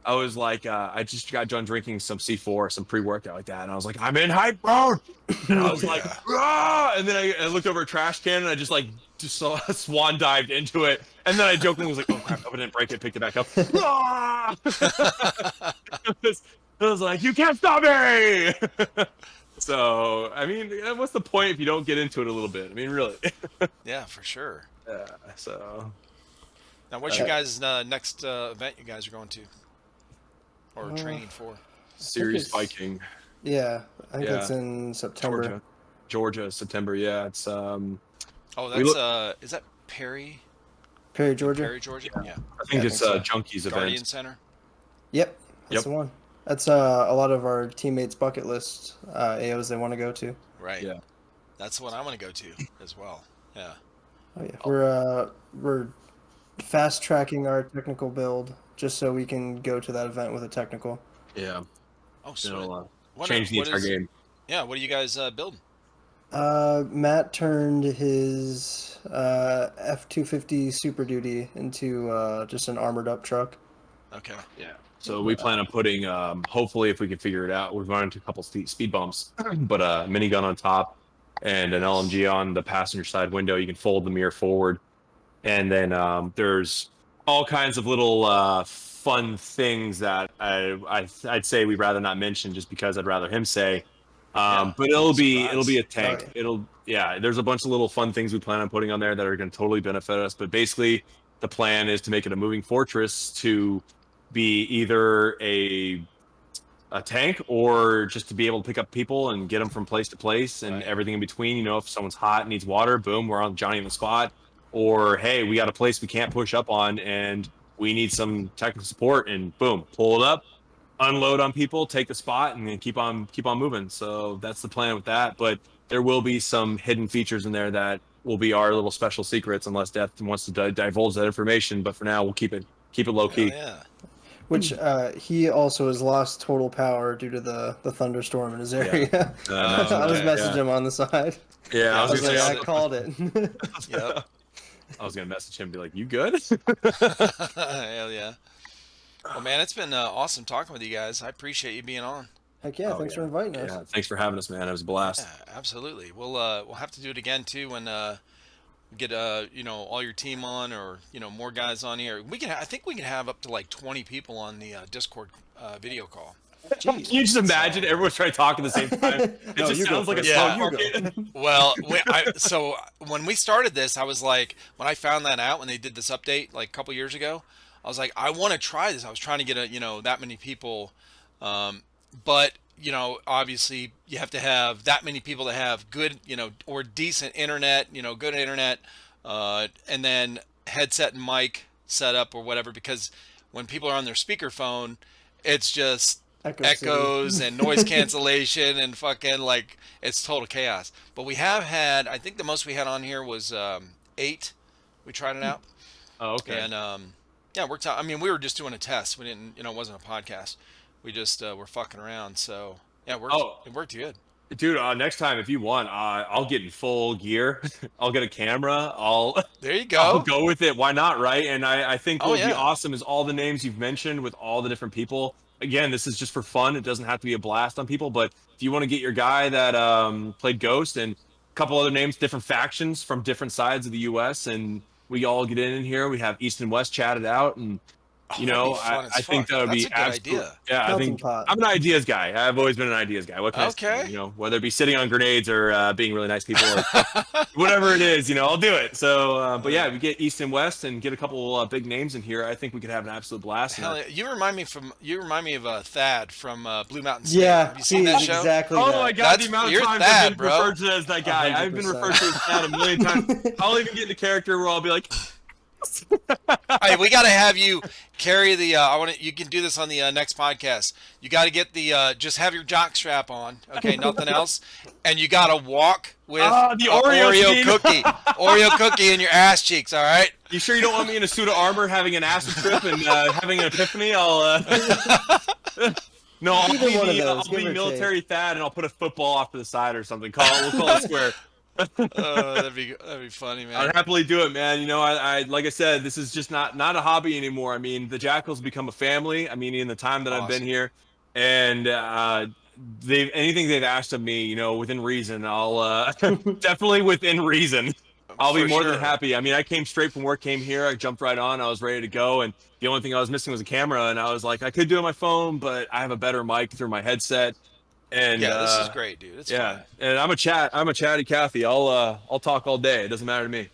I just got done drinking some C4, some pre-workout like that, and I was like, I'm in hype mode, and I was like, ah! And then I looked over a trash can and I just swan dived into it, and then I jokingly was like, oh crap, I didn't break it, picked it back up. Ah! I was like, you can't stop me! So, I mean, what's the point if you don't get into it a little bit? I mean, really. Yeah, for sure. Yeah, so. Now, what's your guys' next event you guys are going to? Or training for? Series Viking. Yeah, I think it's in September. Georgia, September, yeah. It's Oh, that's is that Perry? Perry, Georgia? Perry, Georgia? Yeah. I think it's so. Junkies event. Guardian Center? Yep, that's the one. That's a lot of our teammates' bucket list AOs they want to go to. Right. Yeah. That's what I want to go to as well. Yeah. Oh yeah, we're fast tracking our technical build just so we can go to that event with a technical. Yeah. Oh, sweet. Change the entire game. Yeah, what are you guys building? Matt turned his F-250 Super Duty into just an armored up truck. Okay. Yeah. So we plan on putting, hopefully if we can figure it out, we've run into a couple speed bumps, but a minigun on top and an LMG on the passenger side window. You can fold the mirror forward. And then there's all kinds of little fun things that I'd say we'd rather not mention just because I'd rather him say. But it'll be a tank. There's a bunch of little fun things we plan on putting on there that are going to totally benefit us. But basically the plan is to make it a moving fortress to be either a tank or just to be able to pick up people and get them from place to place and everything in between. You know, if someone's hot and needs water, boom, we're on Johnny on the spot. Or, hey, we got a place we can't push up on and we need some technical support, and boom, pull it up, unload on people, take the spot, and then keep on moving. So that's the plan with that. But there will be some hidden features in there that will be our little special secrets unless Death wants to divulge that information. But for now, we'll keep it low key. Yeah. Which he also has lost total power due to the thunderstorm in his area. I was messaging him on the side. Yeah, I was like, I called it. Yep. I was gonna message him and be like, "You good?" Hell yeah. Well, man, it's been awesome talking with you guys. I appreciate you being on. Heck yeah! Thanks for inviting us. Yeah, thanks for having us, man. It was a blast. Yeah, absolutely. We'll have to do it again too when get all your team on, or more guys on here. I think we can have up to like 20 people on the Discord video call. Can you just imagine everyone's trying to talk at the same time? It just sounds like a stock market. Well, so when we started this, I was like, when I found that out, when they did this update like a couple years ago, I was like, I want to try this. I was trying to get that many people, but obviously you have to have that many people to have good, or decent internet, good internet, and then headset and mic setup or whatever, because when people are on their speakerphone, it's just echoes and noise cancellation and fucking it's total chaos. But we have had, I think the most we had on here was 8. We tried it out. Oh, okay. And yeah, it worked out. I mean, we were just doing a test. We didn't, it wasn't a podcast. We just were fucking around. So yeah, it worked good. Dude, next time if you want, I'll get in full gear. I'll get a camera. There you go. I'll go with it. Why not, right? And I think what would be awesome is all the names you've mentioned with all the different people. Again, this is just for fun. It doesn't have to be a blast on people. But if you want to get your guy that played Ghost and a couple other names, different factions from different sides of the U.S., and we all get in here, we have East and West chatted out, and I think that would be a good idea. Yeah, I think I'm an ideas guy. I've always been an ideas guy. What can I say? Whether it be sitting on grenades or being really nice people, or whatever it is, I'll do it. So, but yeah, we get East and West and get a couple big names in here. I think we could have an absolute blast. Hell yeah. You remind me of Thad from Blue Mountain State. Yeah, have you seen that show? Exactly. Oh my God, the amount of times I've been referred to as that guy. 100%. I've been referred to as Thad a million times. I'll even get into character where I'll be like, Hey, we got to have you carry the. I want to. You can do this on the next podcast. You got to get the. Just have your jock strap on. Okay, nothing else, and you got to walk with the Oreo skin. cookie, Oreo cookie in your ass cheeks. All right. You sure you don't want me in a suit of armor having an acid trip and having an epiphany? I'll. No, I'll Either one of be, those, I'll give be or military Thad, and I'll put a football off to the side or something. We'll call it square. That'd be funny, man. I'd happily do it, man. You know, I like I said, this is just not a hobby anymore. I mean, the Jackals become a family. I mean, in the time that I've been Awesome. here, and anything they've asked of me, you know, within reason, I'll definitely within reason. I'll be For more sure. than happy. I mean, I came straight from work, came here, I jumped right on, I was ready to go, and the only thing I was missing was a camera, and I was like, I could do it on my phone, but I have a better mic through my headset. And Yeah, this is great, dude. It's yeah, fun. and I'm a chatty Cathy. I'll talk all day. It doesn't matter to me.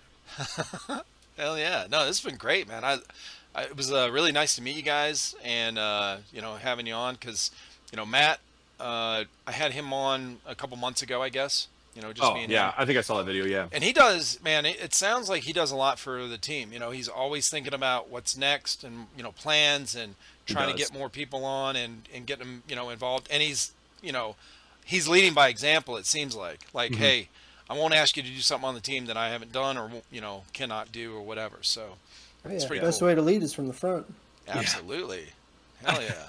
Hell yeah. No, this has been great, man. It was really nice to meet you guys and, you know, having you on because, you know, Matt, I had him on a couple months ago, I guess, you know, just Oh me and yeah, him. I think I saw that video. Yeah. And he does, man, it sounds like he does a lot for the team. You know, he's always thinking about what's next and, you know, plans and He trying to does. get more people on and get them, you know, involved. And he's, you know, he's leading by example, it seems like. Like, Mhm. hey, I won't ask you to do something on the team that I haven't done or, you know, cannot do or whatever. So, Oh, it's yeah. pretty Best cool. way to lead is from the front. Absolutely. Hell yeah.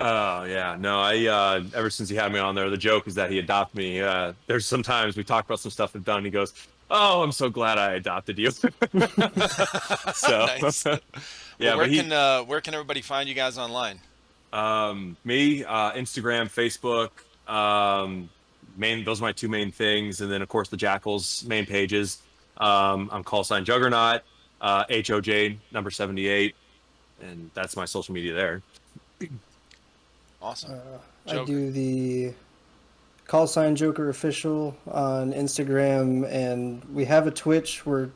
Oh yeah, no, I ever since he had me on there, the joke is that he adopted me. There's sometimes we talk about some stuff we've done. And he goes, "Oh, I'm so glad I adopted you." So Nice. yeah, Well, but where can everybody find you guys online? me, Instagram, Facebook, those are my two main things, and then of course the Jackals main pages. I'm Callsign Juggernaut, HOJ number 78, and that's my social media there. Awesome. I Joker. do the Callsign Joker official on Instagram, and we have a Twitch. We're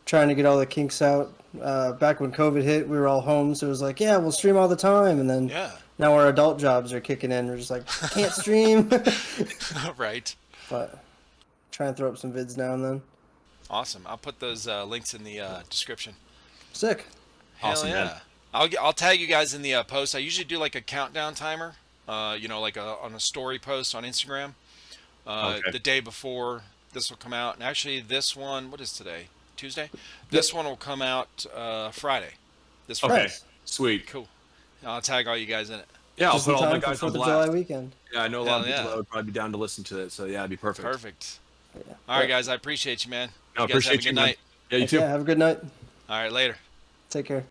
trying to get all the kinks out. Back when COVID hit, we were all home, so it was like, yeah, we'll stream all the time. And then Yeah. now our adult jobs are kicking in. We're just like, can't stream. Right. But try and throw up some vids now and then. Awesome. I'll put those links in the description. Sick. Hell Awesome, yeah. man. I'll tag you guys in the post. I usually do like a countdown timer, you know, like on a story post on Instagram. Okay. The day before this will come out. And actually this one, what is today? Tuesday? This one will come out Friday. This Okay, Friday. Nice. sweet. Cool. I'll tag all you guys in it. Yeah, I'll Just put in all my time for guys on 4th of July blast. weekend. Yeah, I know a lot of Hell people yeah. that would probably be down to listen to it. So yeah, it'd be perfect. Perfect. Yeah. All right, guys. I appreciate you, man. No, You guys have a appreciate you, good man. night. Yeah, you too. Yeah, have a good night. All right, later. Take care.